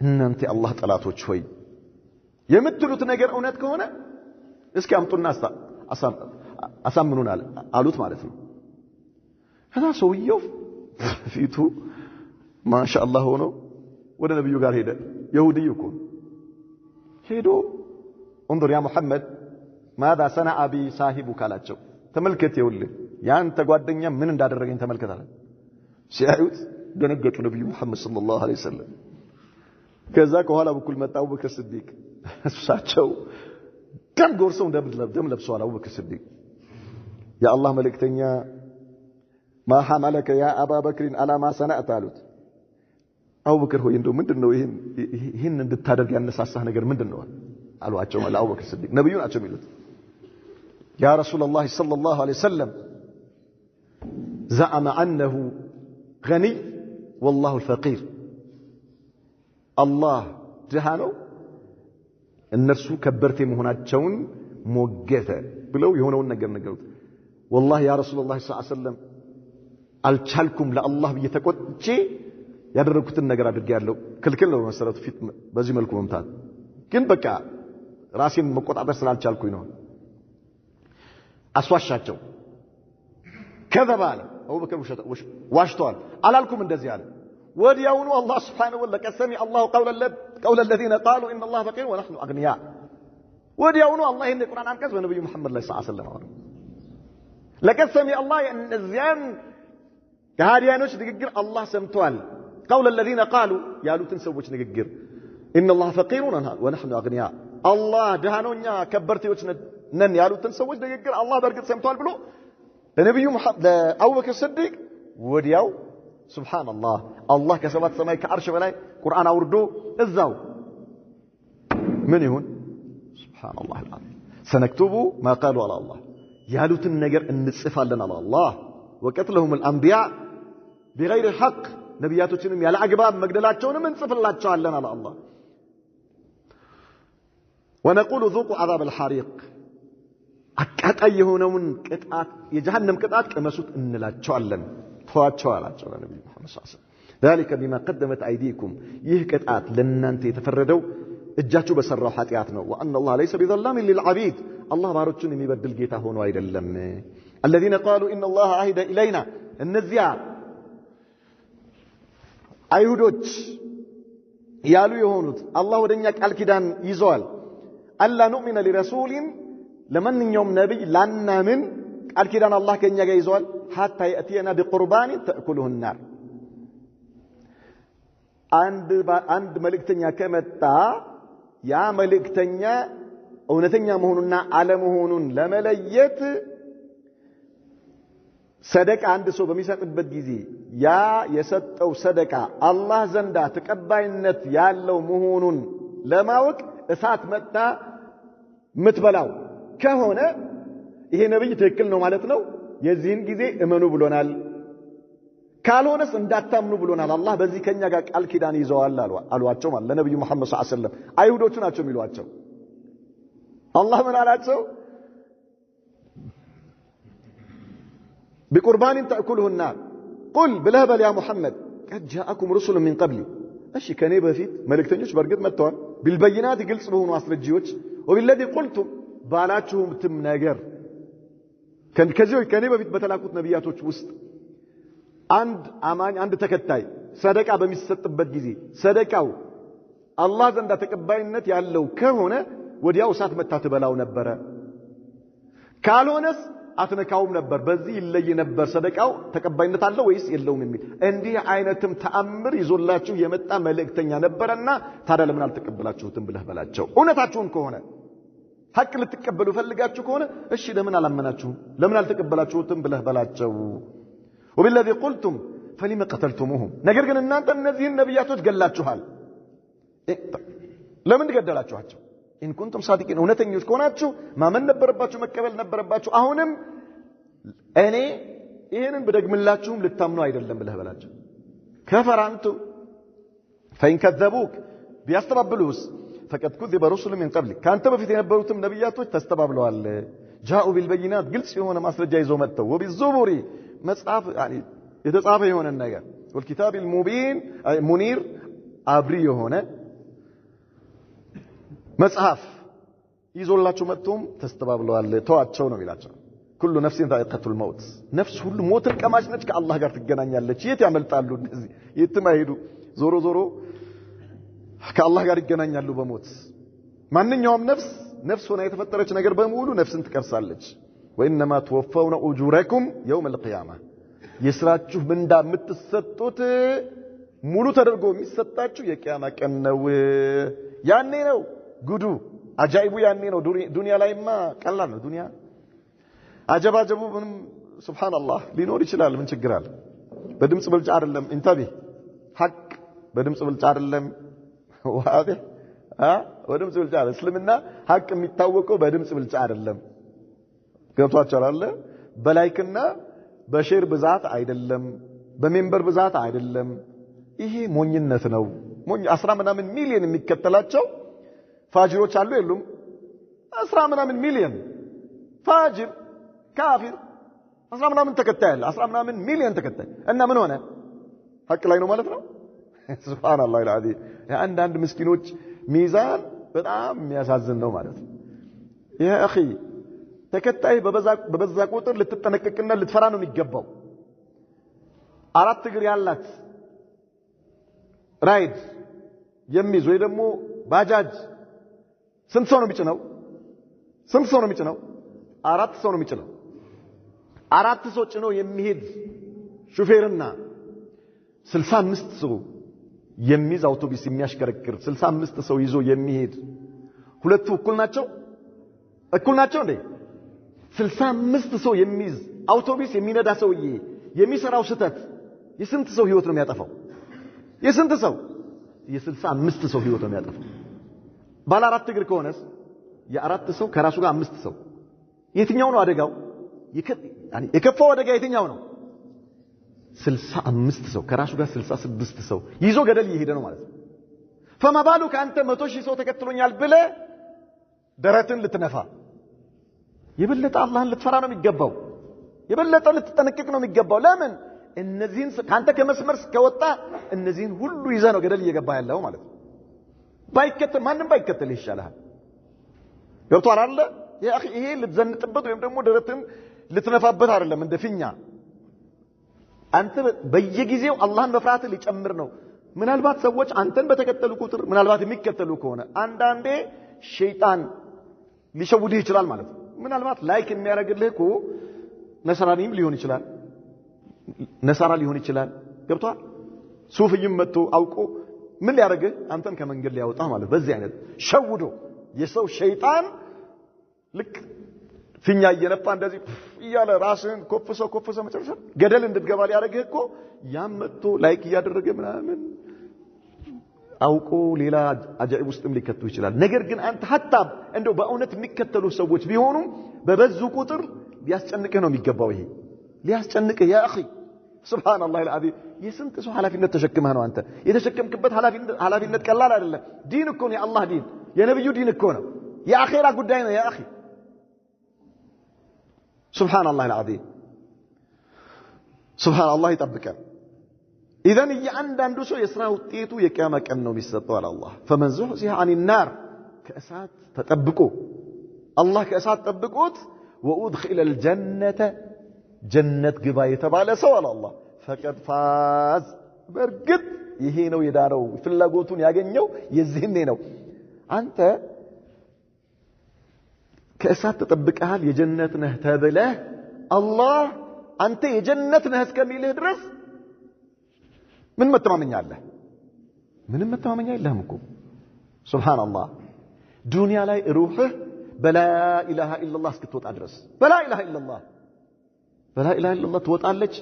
እናንተ አላህ ጠላቶች ሆይ የምትሉት ነገር እውነት ከሆነ እስኪ አምጡና አሳምኑን አሉት ማለት ነው ከዛ ሰውየው ፊቱ ማሻአላህ ሆኖ ወደ ነብዩ ጋር ሄደ ይሁዲ እኮ ሄዶ እንظر يا محمد ماذا صنع بي صاحبك አላቸው ተመልከት ይውልህ ያንተ ጓደኛ ምን እንዳደረገኝ ተመልከት አለ ሲያዩት ደነገጡ ነብዩ መሐመድ ሰለላሁ ዐለይሂ ወሰለም ከዛ ከኋላ በኩል መጣ አቡበክር ሲዲቅ እሳቸው ደም ጎርሰው ደም ለብሰዋል አቡበክር ሲዲቅ የአላህ መልእክተኛ ማ ሐመለከ ያ አባበክር አላ ማ ሰነዕተ አሉት አቡበክር ሆይ እንደው ምንድነው ይሄን እንድታደርግ ያነሳሳህ ነገር ምንድነው አሏቸው ለአቡበክር ሲዲቅ ነብዩ ናቸው የሚሉት ያ ረሱላህ ሰለላሁ ዐለይሂ ወሰለም زعم أنه غني والله الفقير الله جهانو النرس كبرتي مهناتشون موجته بلو يهونون نجرت والله يا رسول الله صلى الله عليه وسلم الشالكم لله بيتكوت شيء يدركت النجار أدرجالو كل مسألة في بزي ملكم ممتاز كن بكا راسين مقطع بس على الشالكو ينون أسواشاتشو كذب على أبو بكر واشتوال على لكم من دزيال وديون الله سبحانه وتعالى كسمع الله قول الذين قالوا إن الله فقير ونحن أغنياء وديون الله إن القرآن عن كذب النبي محمد صلى الله عليه وسلم لقد سمع الله أن الزيان كهاديانوش نقدر الله سمتوال قول الذين قالوا يالو تنسوش نقدر إن الله فقير ونحن أغنياء الله جهانونيا كبرتي وجنا نن يالو تنسوش نقدر الله برقد سمتوال بلو النبي محمد أبو بكر الصديق ودياو سبحان الله الله كسبات سماي كعرش بلاي قرآن أوردو الزاو من يهون سبحان الله العظيم سنكتب ما قالوا على الله يالوت النجر ان نصفا لنا على الله وقتلهم الانبياء بغير الحق نبياتهم يا العقباب مقدلاتهم نصفلاچو علنا على الله ونقول ذوقوا عذاب الحريق አቃጣይ የሆነውን ቅጣት የጀሃነም ቅጣት ቀመሱት እንላቸዋለን ተዋቸዋላቸው ነብዩ መሐመድ ሰለላሁ ዐለይሂ ወሰለም ذلك بما قدمت ايديكم ይህ ቅጣት ለእናንተ የተፈረደው እጃችሁ በሰራው ኃጢያት ነው وان الله ليس بظلام للعبيد الله ባሮቹን የሚበድል ጌታ ሆኖ አይደለም الذين قالوا ان الله عهد الينا እነዚያ አይሁዶች ያሉ የሆኑት አላህ ወደኛ ቃል ኪዳን ይዟል አላ ኑእሚነ ለረሱሊን ለማንኛውም ነብይ ላናምን ቃል ኪዳን አላህ ከኛ ጋር ይዟል حتى ياتينا بقربان تاكله النار አንድ መልእክተኛ ከመጣ ያ መልእክተኛ እውነተኛ መሆኑና አለመሆኑን ለመለየት ሰደቃ አንድ ሰው በሚሰጥበት ጊዜ ያ የሰጠው ሰደቃ አላህ ዘንዳ ተቀባይነት ያለው መሆኑን ለማወቅ እሳት መጣ ምትበላው ከሆነ ይሄ ነብይ ትክክል ነው ማለት ነው የዚህን ጊዜ እመኑ ብሎናል ካልሆነስ እንዳታምኑ ብሎናል አላህ በዚህ ከኛ ጋር ቃል ኪዳን ይዘዋል አሏቸው ማለት ለነብዩ መሐመድ ሰለላሁ ዐለይሂ ወሰለም አይሁዶቹ ናቸው የሚሏቸው አላህ ምን አላቸው بقربان تأكله النار قل بلهبل يا محمد قد جاءكم رسل من قبلي እሺ ከኔ በፊት መልእክተኞች በርግጥ መጥተዋል بالبينات ግልጽ በሆኑ ማስረጃዎች وبالذي قلتم ባላችሁም ትም ነገር ከኔ በፊት በተላኩት ነቢያቶች ውስጥ አንድ አማኝ አንድ ተከታይ ሰደቃ በሚሰጥበት ጊዜ ሰደቃው አላህ ዘንዳ ተቀባይነት ያለው ከሆነ ወዲያው እሳት መታ ትበላው ነበር ካልሆነስ አትነካውም ነበር በዚህ ይለይ ነበር ሰደቃው ተቀባይነት አለው ወይስ የለውም የሚል እንዲህ አይነትም ተአምር ይዞላችሁ የመጣ መልእክተኛ ነበርና ታዲያ ለምን አልተቀበላችሁትም ብለህ በላቸው እውነታችሁን ከሆነ ሐቅ ልትቀበሉ ፈልጋችሁ ከሆነ እሺ ለምን አላመናችሁም ለምን አልተቀበላችሁትም ብለህ በላቸው وبالذي قلتم فلما قتلتموهم ነገር ግን እናንተ እነዚህን ነብያቶች ገላችኋል ለምን ገደላችኋቸው إن كنتم صادقين እውነተኞች ከሆናችሁ ማመን ነበረባችሁ መቀበል ነበረባችሁ አሁንም እኔ ይሄንን በደግምላችሁም ልታምኑ አይደለም ብለህ በላቸው ከፈራንቱ فإن كذبوك ቢያስተባብሉስ فقد كذب رسل من قبل كانت በፊት የነበሩትም ነብያቶች ተስተባብለዋል جاءوا بالبينات ግልጽ የሆነ ማስረጃ ይዘው መጥተው وبالزبر መጽሐፍ የተጻፈ የሆነ ነገር والكتاب المبين منير አብሪ የሆነ መጽሐፍ ይዞላችሁ መጥቶም ተስተባብለዋል ተዋቸው ነው ይላቸው كل نفس ذائقة الموت نفس ሁሉ ሞትን ቀማሽ ነች ከአላህ ጋር ትገናኛለች የት ያመልጣሉ እንደዚህ የትም አይሄዱ ዞሮ ዞሮ ከአላህ ጋር ይገናኛሉ በሞት ማንኛውም ነፍስ ሆና የተፈጠረች ነገር በሙሉ ነፍስን ትቀርሳለች وانما توفون اجوركم يوم القيامه የስራችሁ ምንዳ የምትሰጡት ሙሉ ተደርጎ የሚሰጣችሁ የቂያማ ቀን ነው ያኔ ነው ጉዱ አጃይቡ ያኔ ነው ዱንያ ላይማ ቀላል ነው ዱንያ አጀባጀቡ ምንም ሱብሃንአላህ ሊኖር ይችላል ምን ችግር አለ በድምጽ ብልጫ አይደለም እንተቢ ሐቅ በድምጽ ብልጫ አይደለም ዋዲህ በድምጽ ብልጫ አይደለም እስልምና ሐቅ የሚታወቀው በድምጽ ብልጫ አይደለም ገብቷችኋል በላይክና በሼር ብዛት አይደለም በሜምበር ብዛት አይደለም ይሄ ሞኝነት ነው ሞኝ 10 ምናምን ሚሊዮን የሚከተላቸው ፋጅሮች አሉ የሉም 10 ምናምን ሚሊዮን ፋጅር ካፊር 10 ምናምን ተከታይ አለ 10 ምናምን ሚሊዮን ተከታይ እና ምን ሆነ ሐቅ ላይ ነው ማለት ነው ሱብሃንአላህ العظيم አንዳንድ ምስኪኖች ሚዛን በጣም የሚያሳዝን ነው ማለት ነው ያ اخي ተከታይ በበዛ ቁጥር ልትጠነቀቅና ልትፈራ ነው የሚገባው አራት እግር ያላት ራይድ የሚይዝ ወይ ደግሞ ባጃጅ ስንት ሰው ነው የሚጭነው አራት ሰው ነው የሚጭነው አራት ሰው ጭኖ የሚሄድ ሹፌርና 65 ሰው የሚይዝ አውቶቡስ የሚያሽከረክር 65 ሰው ይዞ የሚሄድ ሁለቱ እኩል ናቸው እንዴ 65 ሰው የሚይዝ አውቶቡስ የሚነዳ ሰውዬ የሚሰራው ስተት የስንት ሰው ህይወት ነው የሚያጠፋው የስንት ሰው የ65 ሰው ህይወት ነው የሚያጠፋው ባለ አራት እግር ከሆነስ የአራት ሰው ከራሱ ጋር 5 ሰው የትኛው ነው አደጋው የከፋው አደጋ የትኛው ነው 65 ሰው ከራሱ ጋር 66 ሰው ይዞ ገደል እየሄደ ነው ማለት ነው فما بالك አንተ 100 ሺህ ሰው ተከትሎኛል ብለ ደረትን ልትነፋ የበለጠ አላህን ልትፈራ ነው የሚገባው የበለጠ ልትጠነቀቅ ነው የሚገባው ለምን እነዚህን ካንተ ከመስመር ከወጣ እነዚህን ሁሉ ይዘ ነው ገደል እየገባ ያለው ማለት ነው ባይከተል ማንንም ባይከተል ይሻላል ገብቷል አይደል ያ اخي ይሄ ልትዘንጥበት ወይም ደግሞ ደረትን ልትነፋበት አይደለም እንደፊኛ አንተ በየጊዜው አላህን መፍራት ሊጨምር ነው ምናልባት ሰዎች አንተን በተከተሉ ቁጥር ምናልባት የሚከተሉ ከሆነ አንዳንዴ ሸይጣን ሊሸውድህ ይችላል ማለት ነው ምናልባት ላይክ የሚያደርግልህ እኮ ነስራኒም ሊሆን ይችላል ነሳራ ሊሆን ይችላል ገብቷል ሱፍይም መጥቶ አውቆ ምን ሊያደርግህ አንተን ከመንገድ ሊያወጣ ማለት በዚህ አይነት ሸውዶ የሰው ሸይጣን ልክ ፊኛ እየነፋ እንደዚህ ይያለ ራስን ኮፍሶ መጨረሻ ገደል እንድትገባ ሊያደርግህ እኮ ያም መጥቶ ላይክ እያደረገ ምናምን አውቆ ሌላ አጃኢብ ውስጥም ሊከቱ ይችላል ነገር ግን አንተ ሐታ እንደው በእውነት የሚከተሉ ሰዎች ቢሆኑ በበዙ ቁጥር ሊያስጨንቅህ ነው የሚገባው ይሄ ሊያስጨንቅህ ያ اخي ሱብሃንአላህ العظيم የስንት ሰው ኃላፊነት ተሸክመህ ነው አንተ የተሸከምክበት ኃላፊነት ቀላል አይደለም ዲን እኮ ነው የአላህ ዲን የነብዩ ዲን እኮ ነው የአኺራ ጉዳይ ነው ያ اخي ሱብሃንአላህ العظيم ሱብሃንአላህ ይጠብቀን إذن እያንዳንዱ ሰው የሥራ ውጤቱ የቂያማ ቀን ነው የሚሰጠው አለ አላህ فمن زحزح عن النار ከእሳት ተጠብቆ አላህ ከእሳት ጠብቆት وأدخل الجنة جنة ግባ የተባለ ሰው አለ አላህ فقد فاز በርግጥ ይሄ ነው የዳነው ፍላጎቱን ያገኘው የዚህኔ ነው አንተ ከእሳት ተጠብቀሃል የጀነት ነህ ተብለህ አላህ አንተ የጀነት ነህ እስከሚልህ ድረስ ምን መተማመኛ አለ ምንም መተማመኛ የለህም እኮ ሱብሃንአላህ ዱንያ ላይ ሩህህ በላ ኢላሃ ኢላላህ እስክትወጣ ድረስ በላ ኢላሃ ኢላላህ ትወጣለች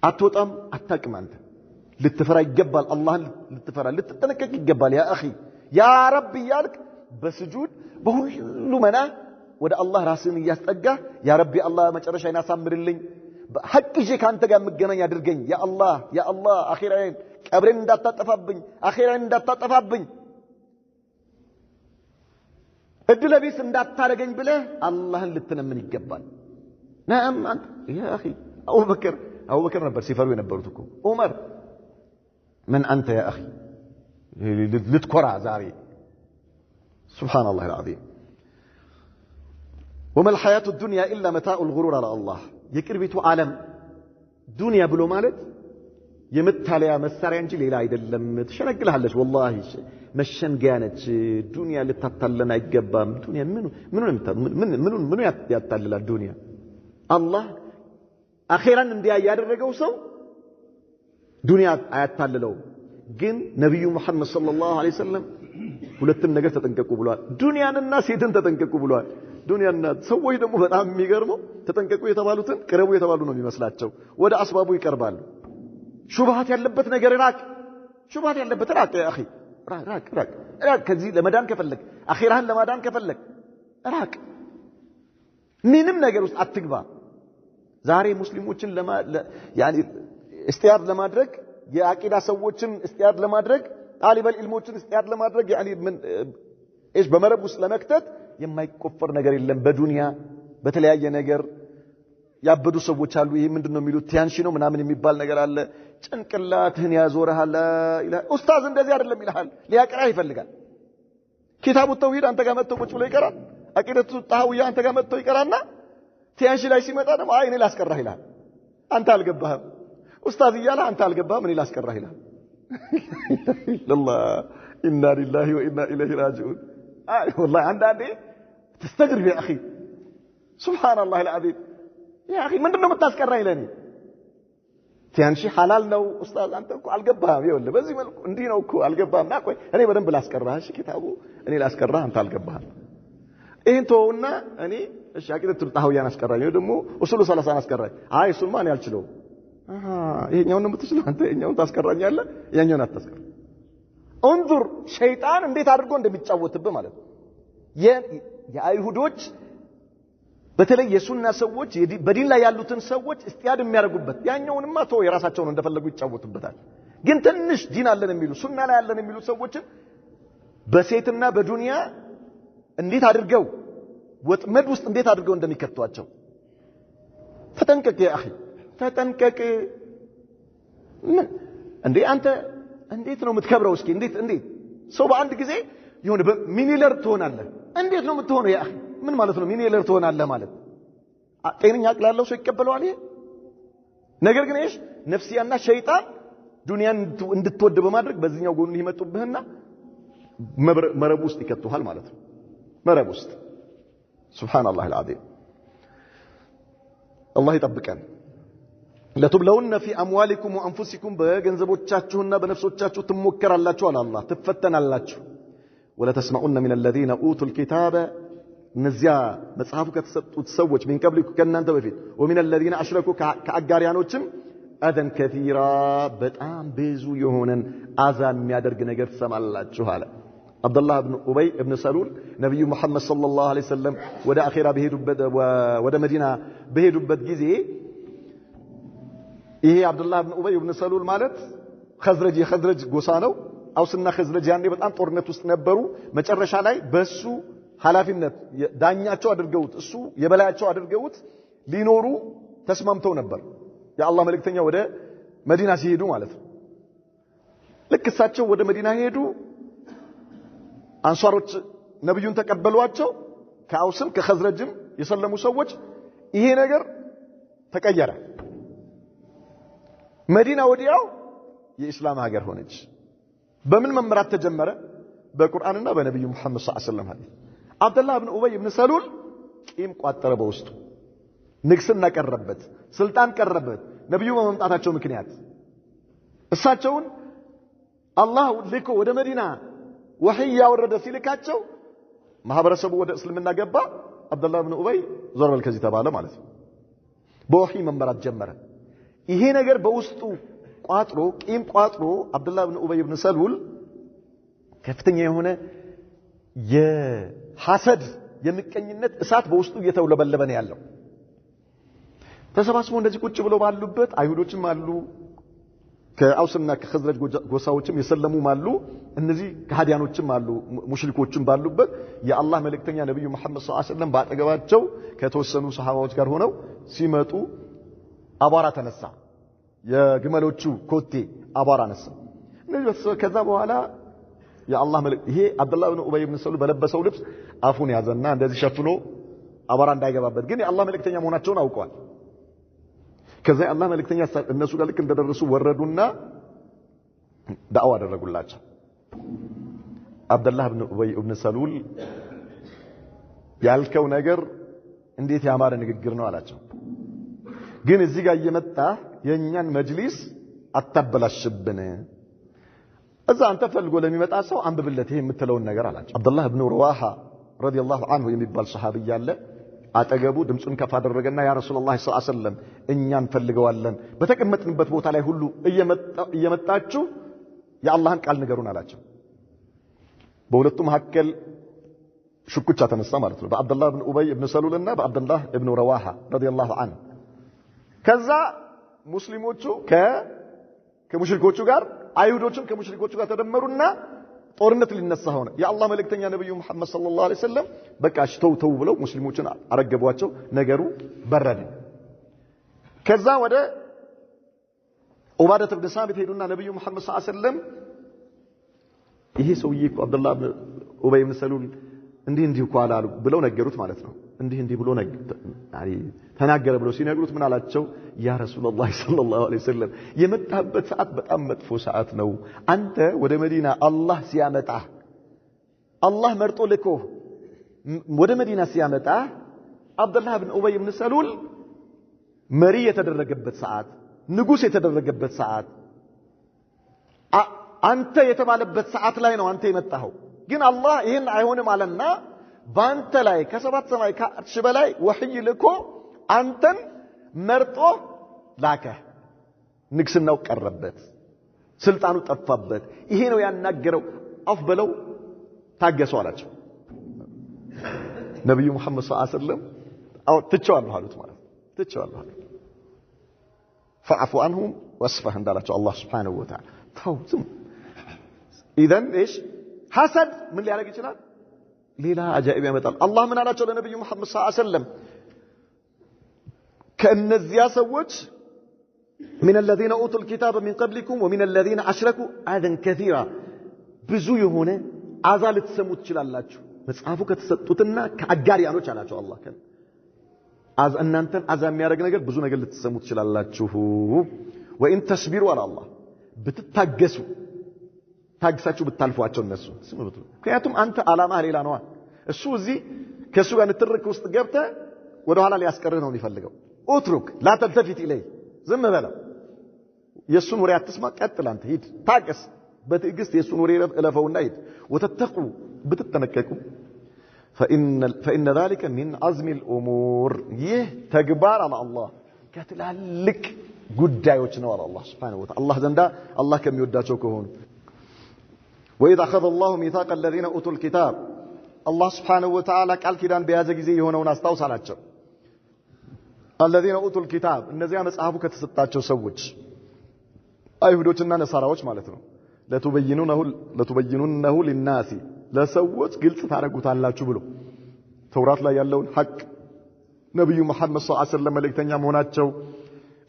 አትወጣም አታቅም አንተ ልትፈራ ይገባል አላህን ልትፈራ ልትጠነቀቅ ይገባል ያ اخي ያ ረብ ያልክ በስጁድ በሁሉ መና ወደ አላህ ራስን ያስጠጋ ያ ረቢ አላህ መጨረሻዬን አሳምርልኝ በሐቅ ጄ ካንተ ጋር መገናኛ አድርገኝ ያ አላህ አኺራዬን ቀብሬን እንዳታጠፋብኝ እድለ ቢስ እንዳታረገኝ ብለህ አላህን ልትነምን ይገባል نعم انت يا اخي ابو بكر ነበር ሲፈሩ የነበሩት እኮ ዑመር من انت يا اخي ልትኮራ ዛሬ سبحان الله العظيم وما الحياة الدنيا إلا متاع الغرور على الله የቅርቢቱ ዓለም ዱንያ ብሎ ማለት የመታለያ መሳሪያ እንጂ ሌላ አይደለም ትሸነግልሃለች والله መሸንገያ ነች ዱንያ ልታታለና አይገባም ዱንያ ምኑ ያታልላል ዱንያ አላህ አኺራን እንዲያ ያደረገው ሰው ዱንያ አያታልለው ግን ነብዩ መሐመድ ሰለላሁ ዐለይሂ ወሰለም ሁለቱም ነገር ተጠንቀቁ ብለዋል ዱንያንና ሴትን ተጠንቀቁ ብለዋል ዱንያና ሰዎች ደግሞ በጣም የሚገርመው ተጠንቀቁ የተባሉትን ቅረቡ የተባሉ ነው የሚመስላቸው ወደ አስባቡ ይቀርባሉ ሹብሃት ያለበት ነገር ራቅ ሹብሃት ያለበት ራቅ ያ اخي ራቅ ከዚህ ለመዳን ከፈለክ አኺራህን ለማዳን ከፈለክ ራቅ ምንም ነገር ውስጥ አትግባ ዛሬ ሙስሊሞችን ያኒ استعاد ለማድረግ የአቂዳ ሰዎችን استعاد ለማድረግ طالب العلمዎችን استعاد ለማድረግ ያኒ ምን ايش በመረብ ውስጥ ለመክተት የማይቆፈር ነገር የለም በዱንያ በተለያየ ነገር ያበዱ ሰዎች አሉ ይሄ ምንድነው የሚሉት ቲያንሺ ነው ምናምን የሚባል ነገር አለ ጭንቅላትህን ያዞርሃል ኡስታዝ እንደዚህ አይደለም ይልሃል ሊያቀራ ይፈልጋል ኪታቡ ተውሂድ አንተ ጋር መጥቶ ቁጭ ብሎ ይቀራል አቂደቱ ጣህውያ አንተ ጋር መጥቶ ይቀራና ቲያንሺ ላይ ሲመጣ ደግሞ አይ እኔ ላስቀራህ ይላል አንተ አልገባህም ኡስታዝ ይያላ አንተ አልገባህም እኔ ላስቀራህ ይላል ለላህ ኢና ሊላሂ ወኢና ኢለይሂ ራጂዑን አይ والله አንዳንዴ تستغرب يا اخي سبحان الله العظيم يا اخي ምንድነው የምታስቀራኝ ለኔ ቲያንሺ ሐላል ነው ኡስታዝ አንተ እኮ አልገባህም ይወል በዚህ መልኩ እንዲህ ነው እኮ አልገባህም ና ቆይ እኔ በደንብ ላስቀራህ እሺ ኪታቡ እኔ ላስቀራህ አንተ አልገባህም ይሄን ተውና እኔ እሺ አቂደቱል ጣህውያን አስቀራኝ ደግሞ ኡሱሉ ሰላሳን አስቀራኝ አይ እሱን ማን ያልችለው ይሄኛው ነው የምትችለው አንተ ይሄኛውን ታስቀራኛለህ ያኛውን አታስቀር انظر ሸይጣን እንዴት አድርጎ እንደሚጫወትብህ ማለት ነው የአይሁዶች በተለይ የሱና ሰዎች በዲን ላይ ያሉትን ሰዎች እስቲያድ የሚያደርጉበት ያኛውንማ ተው የራሳቸውን እንደፈለጉ ይጫወቱበታል ግን ትንሽ ዲን አለን የሚሉ ሱና ላይ ያለን የሚሉ ሰዎችን በሴትና በዱንያ እንዴት አድርገው ወጥመድ ውስጥ እንዴት አድርገው እንደሚከቷቸው ተጠንቀቅ ያ اخي ተጠንቀቅ እንዴ አንተ እንዴት ነው የምትከብረው እስኪ እንዴት ሰው በአንድ ጊዜ ይሁን ሚኒለር ትሆናለህ እንዴት ነው የምትሆነው ያ اخي ምን ማለት ነው ሚኒለር ትሆናለህ ማለት ጤነኛ አቅላለው ሰው ይቀበለዋል ይሄ ነገር ግን እሺ ነፍሲያና ሸይጣን ዱንያን እንድትወድ በማድረግ በዚህኛው ጎን ይመጡብህና መረብ ውስጥ ይከቱሃል ማለት ነው መረብ ውስጥ ሱብሃንአላህ العظيم الله يطبقن ለቱብለውነ ፊ አምዋሊኩም ወአንፉሲኩም በገንዘቦቻችሁና በነፍሶቻችሁ ትሞከራላችሁ አለ አላህ ትፈተናላችሁ ወለተስማዑነ ሚን الذين اوتوا الكتاب እነዚያ መጽሐፉ ከተሰጡት ሰዎች ምን ቀብሊኩ ከእናንተ በፊት ومن الذين اشركوا ከአጋሪያኖችም አደን ከቲራ በጣም ብዙ የሆነን አዛን የሚያደርግ ነገር ትሰማላችሁ አለ አብዱላህ ኢብኑ ኡበይ ኢብኑ ሰሉል ነብዩ መሐመድ ሰለላሁ ዐለይሂ ወሰለም ወደ አኺራ በሄዱበት ወደ መዲና በሄዱበት ጊዜ ይሄ አብዱላህ ኢብኑ ኡበይ ኢብኑ ሰሉል ማለት ኸዝረጅ ጎሳ ነው አውስና ኸዝረጅ ያኔ በጣም ጦርነት ውስጥ ነበሩ መጨረሻ ላይ በሱ ሐላፊነት ዳኛቸው አድርገውት እሱ የበላያቸው አድርገውት ሊኖሩ ተስማምተው ነበር የአላህ መልእክተኛ ወደ መዲና ሲሄዱ ማለት ነው ልክ እሳቸው ወደ መዲና ሄዱ አንሷሮች ነብዩን ተቀበሏቸው ከአውስም ከኸዝረጅም የሰለሙ ሰዎች ይሄ ነገር ተቀየረ መዲና ወዲያው የኢስላም ሀገር ሆነች በምን መምራት ተጀመረ በቁርአንና በነብዩ መሐመድ ሰለላሁ ዐለይሂ ወሰለም ሐዲስ አብዱላህ ኢብኑ ኡበይ ኢብኑ ሰሉል ቂም ቋጠረ በውስጡ ንግስና ቀረበት ስልጣን ቀረበት ነብዩ በመምጣታቸው ምክንያት እሳቸውን አላህ ልኮ ወደ መዲና ወህይ ያወረደ ሲልካቸው ማህበረሰቡ ወደ እስልምና ገባ አብዱላህ ኢብኑ ኡበይ ዞር በል ከዚህ ተባለ ማለት ነው በወህይ መመራት ጀመረ ይሄ ነገር በውስጡ ቋጥሮ ቂም ቋጥሮ አብዱላህ ኢብኑ ኡበይ ኢብኑ ሰሉል ከፍተኛ የሆነ የሐሰድ የምቀኝነት እሳት በውስጡ እየተውለበለበ ነው ያለው ተሰባስበው እንደዚህ ቁጭ ብለው ባሉበት አይሁዶችም አሉ ከአውስና ከኸዝረጅ ጎሳዎችም የሰለሙም አሉ እነዚህ ከሃዲያኖችም አሉ ሙሽሪኮችም ባሉበት የአላህ መልእክተኛ ነብዩ መሐመድ ሰለላሁ ዐለይሂ ወሰለም ባጠገባቸው ከተወሰኑ ሰሃባዎች ጋር ሆነው ሲመጡ አቧራ ተነሳ የግመሎቹ ኮቴ አቧራ ነሳ ከዛ በኋላ የአላህ መልእክት ይሄ አብዱላህ ኢብኑ ኡበይ ኢብኑ ሰሉል በለበሰው ልብስ አፉን ያዘና እንደዚህ ሸፍኖ አቧራ እንዳይገባበት ግን የአላህ መልእክተኛ መሆናቸውን አውቀዋል ከዛ የአላህ መልእክተኛ እነሱ ጋር ልክ እንደደረሱ ወረዱና ዳዕዋ አደረጉላቸው አብዱላህ ኢብኑ ኡበይ ኢብኑ ሰሉል ያልከው ነገር እንዴት ያማረ ንግግር ነው አላቸው ግን እዚህ ጋር እየመጣ የኛን መጅሊስ አታበላሽብን እዛ አንተ ፈልጎ ለሚመጣ ሰው አንብብለት ይሄ የምትለውን ነገር አላቸው አብዱላህ ኢብኑ ረዋሃ ረዲየላሁ ዐንሁ የሚባል ሱሐቢ ያለ አጠገቡ ድምጹን ከፍ አደረገና ያ ረሱላህ ሰለላሁ ዐለይሂ ወሰለም እኛን ፈልገዋለን በተቀመጥንበት ቦታ ላይ ሁሉ እየመጣችሁ የአላህን ቃል ንገሩን አላቸው በሁለቱ መካከል ሽኩቻ ተነሳ ማለት ነው በአብዱላህ ኢብኑ ኡበይ ኢብኑ ሰሉልና በአብዱላህ ኢብኑ ረዋሃ ረዲየላሁ ዐንሁ ከዛ ሙስሊሞቹ ከሙሽሪኮቹ ጋር አይሁዶችም ከሙሽሪኮቹ ጋር ተደመሩና ጦርነት ሊነሳ ሆነ የአላህ መልእክተኛ ነብዩ መሐመድ ሰለላሁ ዐለይሂ ወሰለም በቃ ተው ብለው ሙስሊሞችን አረገቧቸው ነገሩ በረደ ከዛ ወደ ዑባዳ ኢብኑ ሳሚት ሄዱና ነብዩ መሐመድ ሰለላሁ ዐለይሂ ወሰለም ይሄ ሰውዬ እኮ አብዱላህ ኡበይ ኢብኑ ሰሉል እንዲህ እኮ አላሉ ብለው ነገሩት ማለት ነው እንዲህ ብሎ ተናገረ ብለው ሲነግሩት ምን አላቸው ያ ረሱላህ ሰለላሁ ዐለይሂ ወሰለም የመጣበት ሰዓት በጣም መጥፎ ሰዓት ነው አንተ ወደ መዲና አላህ ሲያመጣ አላህ መርጦ ልኮ ወደ መዲና ሲያመጣ አብዱላህ ኢብኑ ኡበይ ኢብኑ ሰሉል መሪ የተደረገበት ሰዓት ንጉስ የተደረገበት ሰዓት አንተ የተባለበት ሰዓት ላይ ነው አንተ የመጣኸው ግን አላህ ይሄን አይሆንም አለና ባንተ ላይ ከሰባት ሰማይ ከአርሽ በላይ ወህይ ልኮ አንተን መርጦ ላከ ንግስናው ቀረበት ስልጣኑ ጠፋበት ይሄ ነው ያናገረው አፍ በለው ታገሰው አላቸው ነብዩ መሐመድ ሰለላሁ ዐለይሂ ወሰለም ትቸዋለሁ አሉት ማለት ትቸዋለሁ አሉት فاعفوا عنهم واصفح እንዳላቸው አላህ Subhanahu Wa Ta'ala ተውም ኢዘን ايش ሐሰድ ምን ሊያደርግ ይችላል ሌላ አጃኢብ ያመጣል አላህ ምን አላቸው ለነብዩ መሐመድ ሰለላሁ ዐለይሂ ወሰለም ከእነዚያ ሰዎች من الذين اوتوا الكتاب من قبلكم ومن الذين اشركوا اذى كثيرا ብዙ የሆነ አዛ ልትሰሙት ይችላልላችሁ መጽሐፉ ከተሰጡትና ከአጋሪያኖች አላቸው አላህ አዝ እናንተን አዛ የሚያደርግ ነገር ብዙ ነገር ልትሰሙት ይችላልላችሁ ወኢን ተስቢሩ አለ አላህ ብትታገሱ ታግሳችሁ ብታልፏቸው እነሱ ስምብቱ ምክንያቱም አንተ አላማ ሌላ ነው እሱ እዚህ ከሱ ጋር ንትርክ ውስጥ ገብተ ወደ ኋላ ሊያስቀርህ ነው የሚፈልገው ኡትሩክ ላ ተልተፊት ኢለይ ዝም በለው የሱን ወሬ አትስማ ቀጥል አንተ ሂድ ታገስ በትዕግስት የሱን ወሬ እለፈውና ሂድ ወተተቁ ብትጠነቀቁ فإن ذلك من عزم الأمور ይህ ተግባር አለ አላህ ከትላልቅ ጉዳዮች ነው አለ አላህ Subhanahu Wa Ta'ala አላህ ዘንዳ አላህ ከሚወዳቸው ከሆኑ وإذا أخذ الله ميثاق الذين أوتوا الكتاب الله سبحانه وتعالى قال كيدان بهذا ጊዜ የሆነውን አስታውሳላቸው الذين أوتوا الكتاب እነዚያ መጽሐፉ ከተሰጣቸው ሰዎች አይሁዶችና ነሳራዎች ማለት ነው ለቱበይኑነሁ للناس ለሰዎች ግልጽ ታረጉታላችሁ ብሎ ተውራት ላይ ያለውን ሐቅ ነብዩ መሐመድ ሰለላሁ ዐለይሂ ወሰለም መልእክተኛ መሆናቸው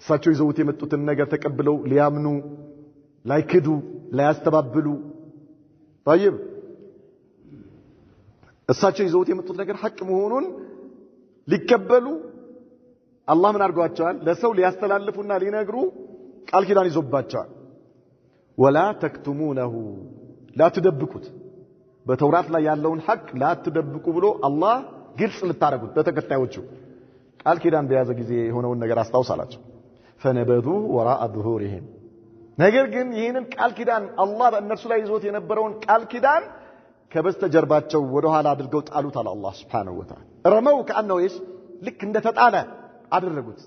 እሳቸው ይዘውት የመጡትን ነገር ተቀብለው ሊያምኑ ላይክዱ ላያስተባብሉ طيب እሳቸው ይዘውት የመጡት ነገር ሐቅ መሆኑን ሊቀበሉ አላህ ምን አድርጓቸዋል ለሰው ሊያስተላልፉና ሊነግሩ ቃል ኪዳን ይዞባቸዋል ولا تكتمونه لا تدبቁት በተውራት ላይ ያለውን ሐቅ لا تدبቁ ብሎ አላህ ግልጽ ልታረጉት በተከታዮቹ ቃል ኪዳን በያዘ ጊዜ የሆነውን ነገር አስታውሳላችሁ فنبذوا وراء ظهورهم ነገር ግን ይህንን ቃል ኪዳን አላህ በእነርሱ ላይ ይዞት የነበረውን ቃል ኪዳን ከበስተጀርባቸው ወደ ኋላ አድርገው ጣሉት አለ አላህ Subhanahu Wa Ta'ala ረመው ከአንነው ልክ እንደተጣለ አደረጉት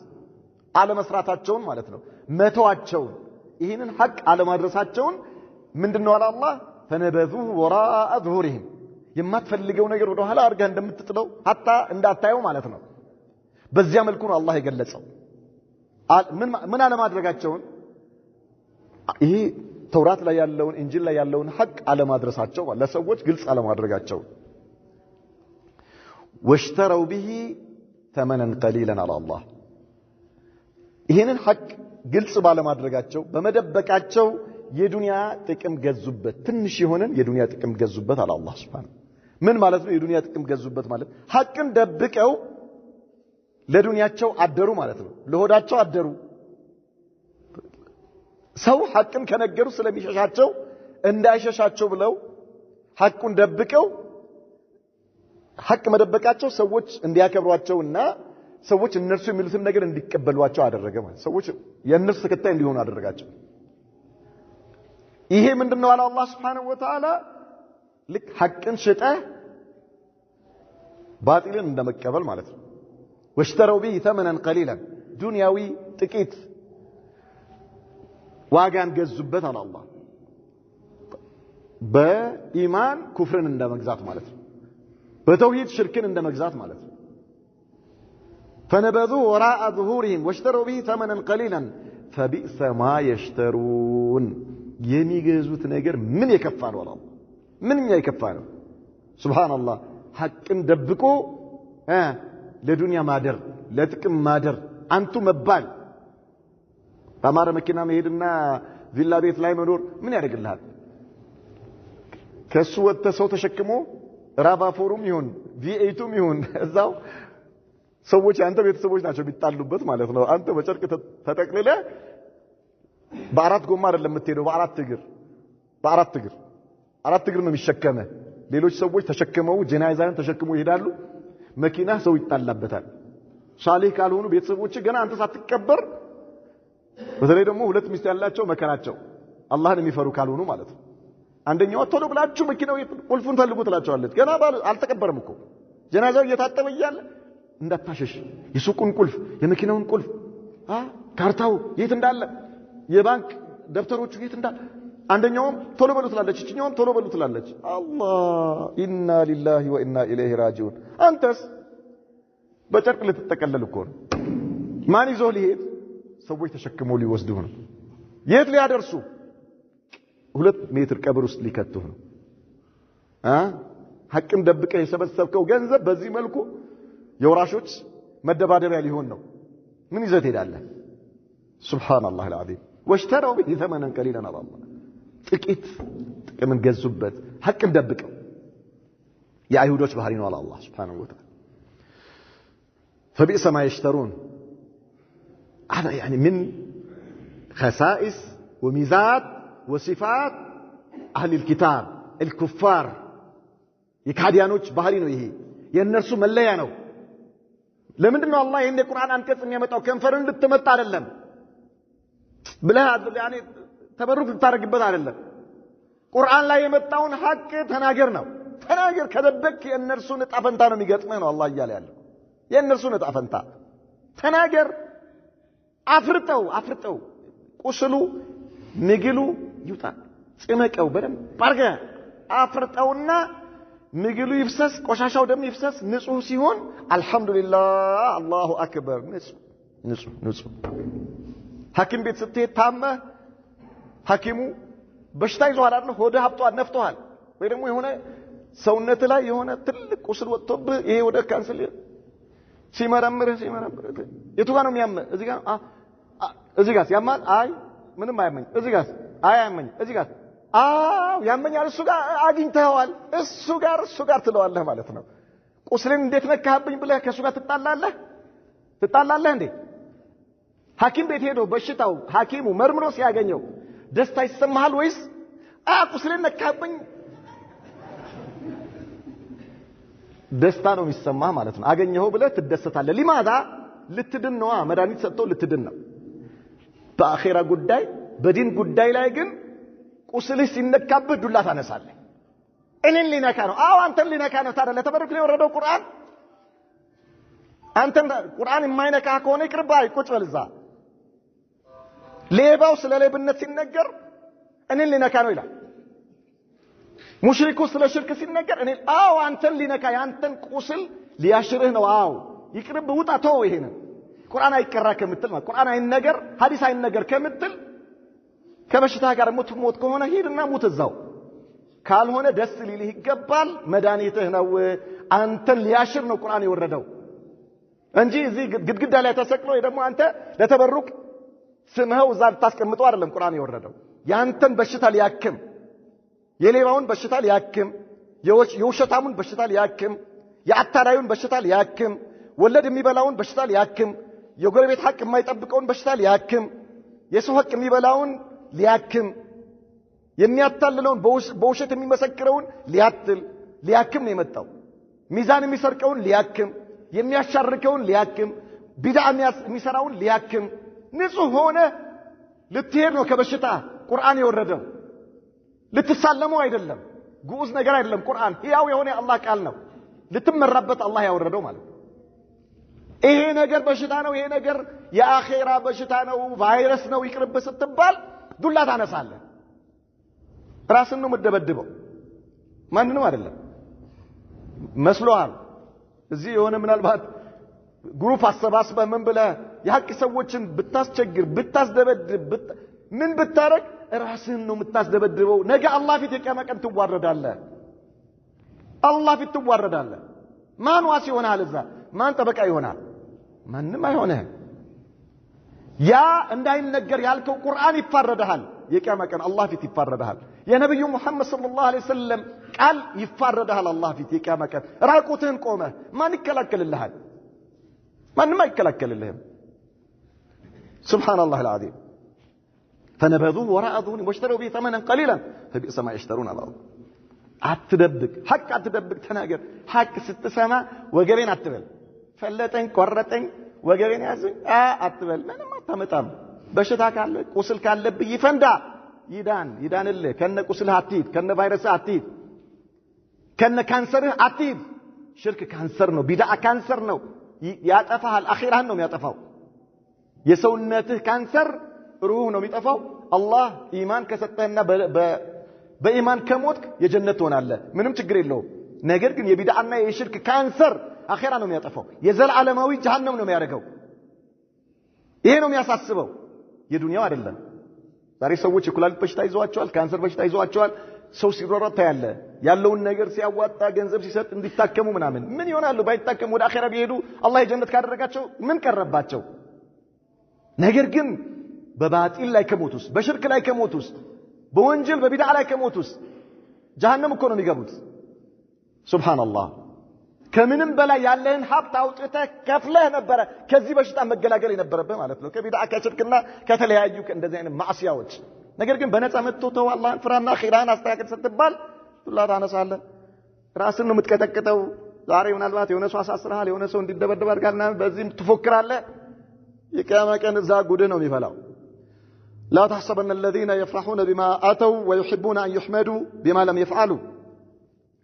አለመስራታቸውን ማለት ነው መተዋቸውን ይህንን ሐቅ አለማድረሳቸውን ምንድነው አለ አላህ فنبذوه وراء ظهورهم የማትፈልገው ነገር ወደ ኋላ አድርገህ እንደምትጥለው hatta እንዳታየው ማለት ነው በዚያ መልኩ ነው አላህ የገለጸው ምን አለማድረጋቸውን ይሄ ተውራት ላይ ያለውን እንጂል ላይ ያለውን ሐቅ አለማድረሳቸው ለሰዎች ግልጽ አለማድረጋቸው ወሽተረው به ثمنا قليلا على الله ይሄንን ሐቅ ግልጽ ባለማድረጋቸው በመደበቃቸው የዱንያ ጥቅም ገዙበት ትንሽ የሆነን የዱንያ ጥቅም ገዙበት አለ አላህ Subhanahu ምን ማለት ነው የዱንያ ጥቅም ገዙበት ማለት ሐቅን ደብቀው ለዱንያቸው አደሩ ማለት ነው ለሆዳቸው አደሩ ሰው ሐቅን ከነገሩ ስለሚሸሻቸው እንዳይሸሻቸው ብለው ሐቁን ደብቀው ሐቅ መደበቃቸው ሰዎች እንዲያከብሯቸውና ሰዎች እነርሱ የሚሉትን ነገር እንዲቀበሏቸው አደረገ ማለት ሰዎች የእነርሱ ተከታይ እንዲሆኑ አደረጋቸው ይሄ ምንድነው አለ አላህ Subhanahu Wa Ta'ala ልክ ሐቅን ሽጠህ ባጢልን እንደመቀበል ማለት ነው ወሽተረው ቢሂ ተመነን ቀሊላን ዱንያዊ ጥቂት ዋጋን ገዙበት አለ አላህ በኢማን ኩፍርን እንደመግዛት ማለት ነው በተውሂድ ሽርክን እንደመግዛት ማለት ነው فنبذوا وراء ظهورهم واشتروا به ثمنا قليلا فبئس ما يشترون የሚገዙት ነገር ምን የከፋ ነው አላህ ምንኛ የከፋ ነው ሱብሃንአላህ ሐቅን ደብቆ ለዱንያ ማደር ለጥቅም ማደር አንቱ መባል በአማረ መኪና መሄድና ቪላ ቤት ላይ መኖር ምን ያደርግልሃል ከሱ ወጥተ ሰው ተሸክሞ ራባፎሩም ይሁን ቪኤቱም ይሁን እዛው ሰዎች አንተ ቤተሰቦች ናቸው ቢጣሉበት ማለት ነው አንተ በጨርቅ ተጠቅልለ በአራት ጎማ አይደለም የምትሄደው በአራት እግር ነው የሚሸከመ ሌሎች ሰዎች ተሸክመው ጀናዛን ተሸክመው ይሄዳሉ መኪና ሰው ይጣላበታል ሻሊህ ካልሆኑ ቤተሰቦች ገና አንተ ሳትቀበር በተለይ ደግሞ ሁለት ሚስት ያላቸው መከራቸው አላህን የሚፈሩ ካልሆኑ ማለት ነው አንደኛው ቶሎ ብላችሁ መኪናው ቁልፉን ፈልጉ ትላቸዋለች ገና አልተቀበረም እኮ ጀናዛው እየታጠበ ይያለ እንዳታሸሽ የሱቁን ቁልፍ የመኪናውን ቁልፍ ካርታው የት እንዳለ የባንክ ደብተሮቹ የት እንዳለ አንደኛውም ቶሎ በሉ ትላለች እቺኛውም ቶሎ በሉ ትላለች አላህ ኢና ሊላሂ ወኢና ኢለይሂ ራጂዑን አንተስ በጨርቅ ልትጠቀለል እኮ ነው ማን ይዞ ሊሄድ ሰዎች ተሸክመው ሊወስዱህ ነው የት ሊያደርሱ 2 ሜትር ቀብር ውስጥ ሊከቱህ ነው ሐቅን ደብቀህ የሰበሰብከው ገንዘብ በዚህ መልኩ የወራሾች መደባደቢያ ሊሆን ነው ምን ይዘት ሄዳለህ ሱብሃንአላህ العظيم واشتروا به ثمنا قليلا الله ጥቂት ጥቅምን ገዙበት ሐቅን ደብቀው የአይሁዶች ባህሪ ነው አላህ Subhanahu Wa Ta'ala فبئس ما يشترون هذا يعني من خصائص وميزات وصفات اهل الكتاب الكفار የካዲያኖች ባህሪ ነው ይሄ የእነርሱ መለያ ነው ለምንድነው አላህ ይሄን የቁርአን አንቀጽ የሚያመጣው ከንፈርን ልትመጣ አይደለም ብለህ ያኔ ተበሩክ ልታረግበት አይደለም ቁርአን ላይ የመጣውን ሐቅ ተናገር ነው ተናገር ከደበክ የእነርሱን ዕጣ ፈንታ ነው የሚገጥመው ነው አላህ እያለ ያለው የእነርሱን ዕጣ ፈንታ ተናገር አፍርጠው ቁስሉ ምግሉ ይውጣ ጽመቀው በደንብ አርገህ አፍርጠውና ምግሉ ይፍሰስ ቆሻሻው ደም ይፍሰስ ንጹህ ሲሆን አልহামዱሊላህ አላሁ አክበር ንጹህ ሐኪም ቤት ስትሄድ ታመህ ሐኪሙ በሽታ ይዟል አይደል ሆደ ሀብቷል ነፍቷል ወይ ደግሞ የሆነ ሰውነት ላይ የሆነ ትልቅ ቁስል ወጥቶብህ ይሄ ወደ ካንሰር ሲመረምርህ የቱ ጋር ነው የሚያመህ እዚህ ጋር ያማል አይ ምንም አያመኝ እዚህ ጋር አያመኝ እዚህ ጋር ያመኛል እሱ ጋር አግኝተዋል እሱ ጋር ትለዋለህ ማለት ነው ቁስልን እንዴት ነካህብኝ ብለህ ከሱ ጋር ትጣላለህ እንዴ ሐኪም ቤት ሄዶ በሽታው ሐኪሙ መርምሮ ሲያገኘው ደስታ ይሰማሃል ወይስ ቁስልን ነካህብኝ ደስታ ነው የሚሰማህ ማለት ነው አገኘኸው ብለህ ትደሰታለህ ሊማዳ ልትድን ነው መድኃኒት ሰጥቶ ልትድን ነው በአኺራ ጉዳይ በዲን ጉዳይ ላይ ግን ቁስልህ ሲነካብህ ዱላ ታነሳለህ እኔን ሊነካ ነው አንተን ሊነካ ነው ታዲያ ለተበረክ ላይ ወረደው ቁርአን አንተን ቁርአን የማይነካ ከሆነ ይቅርብህ ቁጭ በል እዛ ሌባው ስለ ሌብነት ሲነገር እኔን ሊነካ ነው ይላል ሙሽሪኩ ስለ ሽርክ ሲነገር እኔ አንተን ሊነካ ያንተን ቁስል ሊያሽርህ ነው ይቅርብህ ውጣ ተው ይሄን ቁርአን አይቀራ ከምትል ማለት ቁርአን አይነገር ሐዲስ አይነገር ከምትል ከበሽታ ጋር ሞት ከሆነ ሄድና ሙት እዛው ካልሆነ ደስ ሊልህ ይገባል መድኃኒትህ ነው አንተን ሊያሽር ነው ቁርአን የወረደው እንጂ እዚህ ግድግዳ ላይ ተሰቅሎ ደግሞ አንተ ለተበሩክ ስምኸው እዛ ታስቀምጠው አይደለም ቁርአን የወረደው ያንተን በሽታ ሊያክም የሌባውን በሽታ ሊያክም የውሸታሙን በሽታ ሊያክም የአታላዩን በሽታ ሊያክም ወለድ የሚበላውን በሽታ ሊያክም የጎረቤት ሐቅ የማይጠብቀውን በሽታ ሊያክም የሰው ሐቅ የሚበላውን ሊያክም የሚያታልለውን በውሸት የሚመሰክረውን ሊያክም ነው የመጣው ሚዛን የሚሰርቀውን ሊያክም የሚያሻርከውን ሊያክም ቢድዓ የሚሰራውን ሊያክም ንጹህ ሆነ ልትሄድ ነው ከበሽታ ቁርአን የወረደው ልትሳለመው አይደለም ግዑዝ ነገር አይደለም ቁርአን ያው የሆነ አላህ ቃል ነው ልትመራበት አላህ ያወረደው ማለት ይሄ ነገር በሽታ ነው ይሄ ነገር የአኺራ በሽታ ነው ቫይረስ ነው ይቅርብ ስትባል ዱላ ታነሳለህ ራስን ነው መደበደበው ማንንም አይደለም መስሎሃል እዚህ የሆነ ምናልባት ግሩፕ አሰባስበህ ምን ብለህ የሐቅ ሰዎችን ብታስቸግር ብታስደበድብ ምን ብታረግ ራስህን ነው የምታስደበድበው ነገ አላህ ፊት የቂያማ ቀን ትዋረዳለህ አላህ ፊት ትዋረዳለህ ማን ዋስ ይሆናል እዛ ማን ጠበቃ ይሆናል ማንንም አይሆንህ ያ እንዳይነገር ያልከው ቁርአን ይፋረዳል የቂያማ ቀን አላህ ፊት ይፋረዳል የነብዩ መሐመድ ሰለላሁ ዐለይሂ ወሰለም ቃል ይፋረዳል አላህ ፊት የቂያማ ቀን ራቁትህን ቆመህ ማን ይከላከልልሃል ማንም አይከላከልልህም سبحان الله العظيم فنبذوه وراء ظهورهم واشتروا به ثمنا قليلا فبئس ما يشترون على الارض አትደብቅ ሐቅ አትደብቅ ተናገር ሐቅ ስትሰማ ወገቤን አትበል ፈለጠኝ ቆረጠኝ ወገቤን ያዘኝ አትበል ምንም አታመጣም በሽታ ካለ ቁስል ካለብህ ይፈንዳ ይዳንልህ ከነ ቁስልህ አትሂድ ከነ ቫይረስህ አትሂድ ከነ ካንሰርህ አትሂድ ሽርክ ካንሰር ነው ቢድዓ ካንሰር ነው ያጠፋሃል አኺራህን ነው የሚያጠፋው የሰውነትህ ካንሰር ሩህ ነው የሚጠፋው አላህ ኢማን ከሰጠህና በኢማን ከሞትክ የጀነት ትሆናለህ ምንም ችግር የለውም ነገር ግን የቢድዓና የሽርክ ካንሰር አኺራ ነው የሚያጠፋው የዘላለማዊ ጀሃነም ነው የሚያደርገው ይሄ ነው የሚያሳስበው የዱንያው አይደለም ዛሬ ሰዎች የኩላሊት በሽታ ይዟቸዋል ካንሰር በሽታ ይዟቸዋል ሰው ሲሮረታ ያለውን ነገር ሲያዋጣ ገንዘብ ሲሰጥ እንዲታከሙ ምናምን ምን ይሆናሉ ባይታከሙ ወደ አኺራ ቢሄዱ አላህ የጀነት ካደረጋቸው ምን ቀረባቸው ነገር ግን በባጢል ላይ ከሞቱስ በሽርክ ላይ ከሞቱስ በወንጀል በቢድዓ ላይ ከሞቱስ ጀሃነም እኮ ነው የሚገቡት ሱብሃንአላህ ከምንም በላይ ያለህን ሀብት አውጥተህ ከፍለህ ነበር ከዚህ በሽታ መገላገል የነበረበት ማለት ነው ከቢድዓ ከሽርክና ከተለያዩ እንደዚህ አይነት ማዕሲያዎች ነገር ግን በነፃ መጥተው አላህን ፍራና ኺራን አስተካክል ስትባል ዱላ ታነሳለህ ራስን ነው የምትቀጠቅጠው ዛሬ ምናልባት የሆነ ሰው አሳስረሃል የሆነ ሰው እንዲደበደብ አድርጋልና በዚህም ትፎክራለህ የቂያማ ቀን እዛ ጉድህ ነው የሚፈላው لا تحسبن الذين يفرحون بما أتوا ويحبون أن يحمدوا بما لم يفعلوا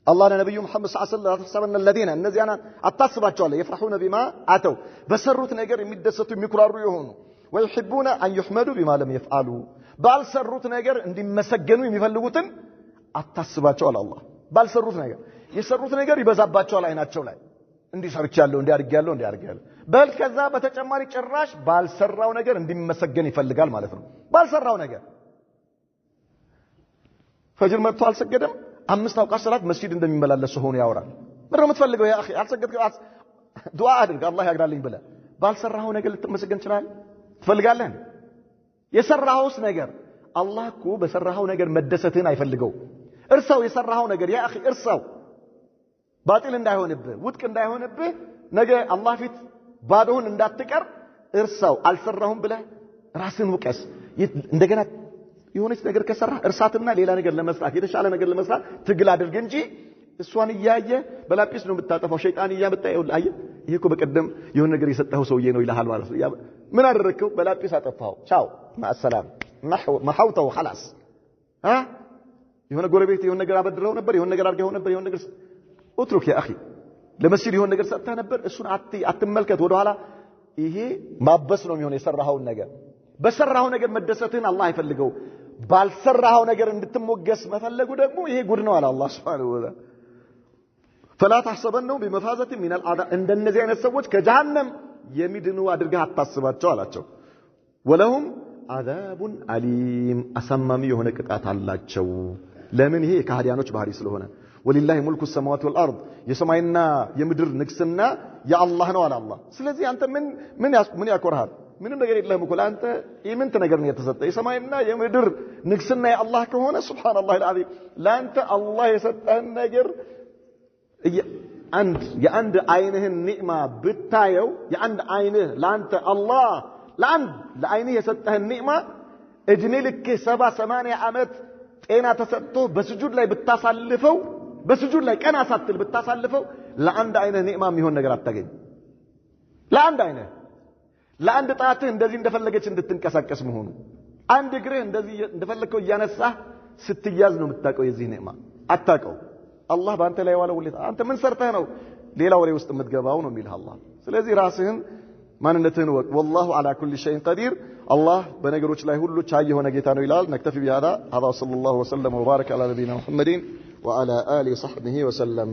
الله لنبي محمد صلى الله عليه وسلم لا تحسبن الذين الذي أنا أتصبت عليه يفرحون بما أتوا بسروا نجر يمدسوا يمكرروا يهونوا ويحبون أن يحمدوا بما لم يفعلوا بل سروا نجر عند مسجنوا يفلقوتن أتصبت على الله بل سروا نجر يسروا نجر يبزبت على عينات شولاي እንዲህ ሰርቻለሁ እንዲያርጋለሁ በል ከዛ በተጨማሪ ጭራሽ ባልሰራው ነገር እንዲመሰገን ይፈልጋል ማለት ነው ባልሰራው ነገር ፈጅር መጥቶ አልሰገደም 5 አውቃት ሰላት መስጂድ እንደሚመላለስ ሆኖ ያወራል ምንድነው የምትፈልገው ያ اخي አልሰገድከው ዱዓ አድርግ አላህ ያግራልኝ ብለ ባልሰራው ነገር ልትመሰገን ይችላል ትፈልጋለህ የሰራውስ ነገር አላህ እኮ በሰራው ነገር መደሰትህን አይፈልገው እርሳው የሰራው ነገር ያ اخي እርሳው ባጢል እንዳይሆንብህ ውድቅ እንዳይሆንብህ ነገ አላህ ፊት ባዶውን እንዳትቀር እርሳው አልሰራሁም ብለህ ራስን ውቀስ እንደገና የሆነች ነገር ከሰራ እርሳትና ሌላ ነገር ለመስራት የተሻለ ነገር ለመስራት ትግል አድርግ እንጂ እሷን እያየ በላጲስ ነው የምታጠፋው ሸይጣን እያመጣ ይኸውልህ አየህ ይሄ እኮ በቀደም የሆነ ነገር የሰጠኸው ሰውዬ ነው ይልሃል ማለት ነው ምን አደረከው በላጲስ አጠፋው ቻው ማሰላም محوته خلاص የሆነ ጎረቤት የሆነ ነገር አበድረው ነበር የሆነ ነገር አድርገው ነበር የሆነ ነገር اترك يا اخي ለመስጂድ የሆነ ነገር ሰጥተህ ነበር እሱን አትመልከት ወደ ኋላ ይሄ ማበስ ነው የሚሆነው የሰራኸው ነገር በሰራኸው ነገር መደሰትህን አላህ አይፈልገው ባልሰራኸው ነገር እንድትሞገስ መፈለጉ ደግሞ ይሄ ጉድ ነው አለ አላህ Subhanahu Wa Ta'ala فلا تحسبنهم بمفازة من الأعداء እንደነዚህ አይነት ሰዎች ከጀሃነም የሚድኑ አድርገህ አታስባቸው አላቸው ወለሁም عذاب أليم አሳማሚ የሆነ ቅጣት አላቸው ለምን ይሄ ከሃዲያኖች ባህሪ ስለሆነ ولله ملك السماوات والارض የሰማይና የምድር ንግስና ያአላህ ነው አለ አላህ ስለዚህ አንተ ምን ያኮርሃል ምንም ነገር የለህም እኮ አንተ ኢምንት ነገር ነው የተሰጠ የሰማይና የምድር ንግስና ያአላህ ከሆነ ሱብሃንአላህ العظيم ላንተ አላህ የሰጠህን ነገር የአንድ አይንህን ኒዕማ ብታየው የአንድ አይንህ ላንተ አላህ ለአይንህ የሰጠህን ኒዕማ እድሜ ልክ 70 80 ዓመት ጤና ተሰጥቶ በስጁድ ላይ ብታሳልፈው በስጁድ ላይ ቀና ሳትል ብታሳልፈው ለአንድ አይነ ኒዕማ የሚሆን ነገር አታገኝ ለአንድ አይነ ለአንድ ጣትህ እንደዚህ እንደፈለገች እንድትንቀሳቀስ መሆኑ አንድ እግርህ እንደዚህ እንደፈለከው እያነሳህ ስትያዝ ነው የምታውቀው የዚህ ኒዕማ አታውቀው አላህ በአንተ ላይ ዋለው ወለታ አንተ ምን ሰርተህ ነው ሌላ ወሬ ውስጥ የምትገባው ነው የሚልህ አላህ ስለዚህ ራስህን ማንነትህን ወቅ والله على كل شيء قدير الله በነገሮች ላይ ሁሉ ቻይ የሆነ ጌታ ነው ይላል نكتفي بهذا هذا صلى الله وسلم وبارك على نبينا محمد وعلى آله وصحبه وسلم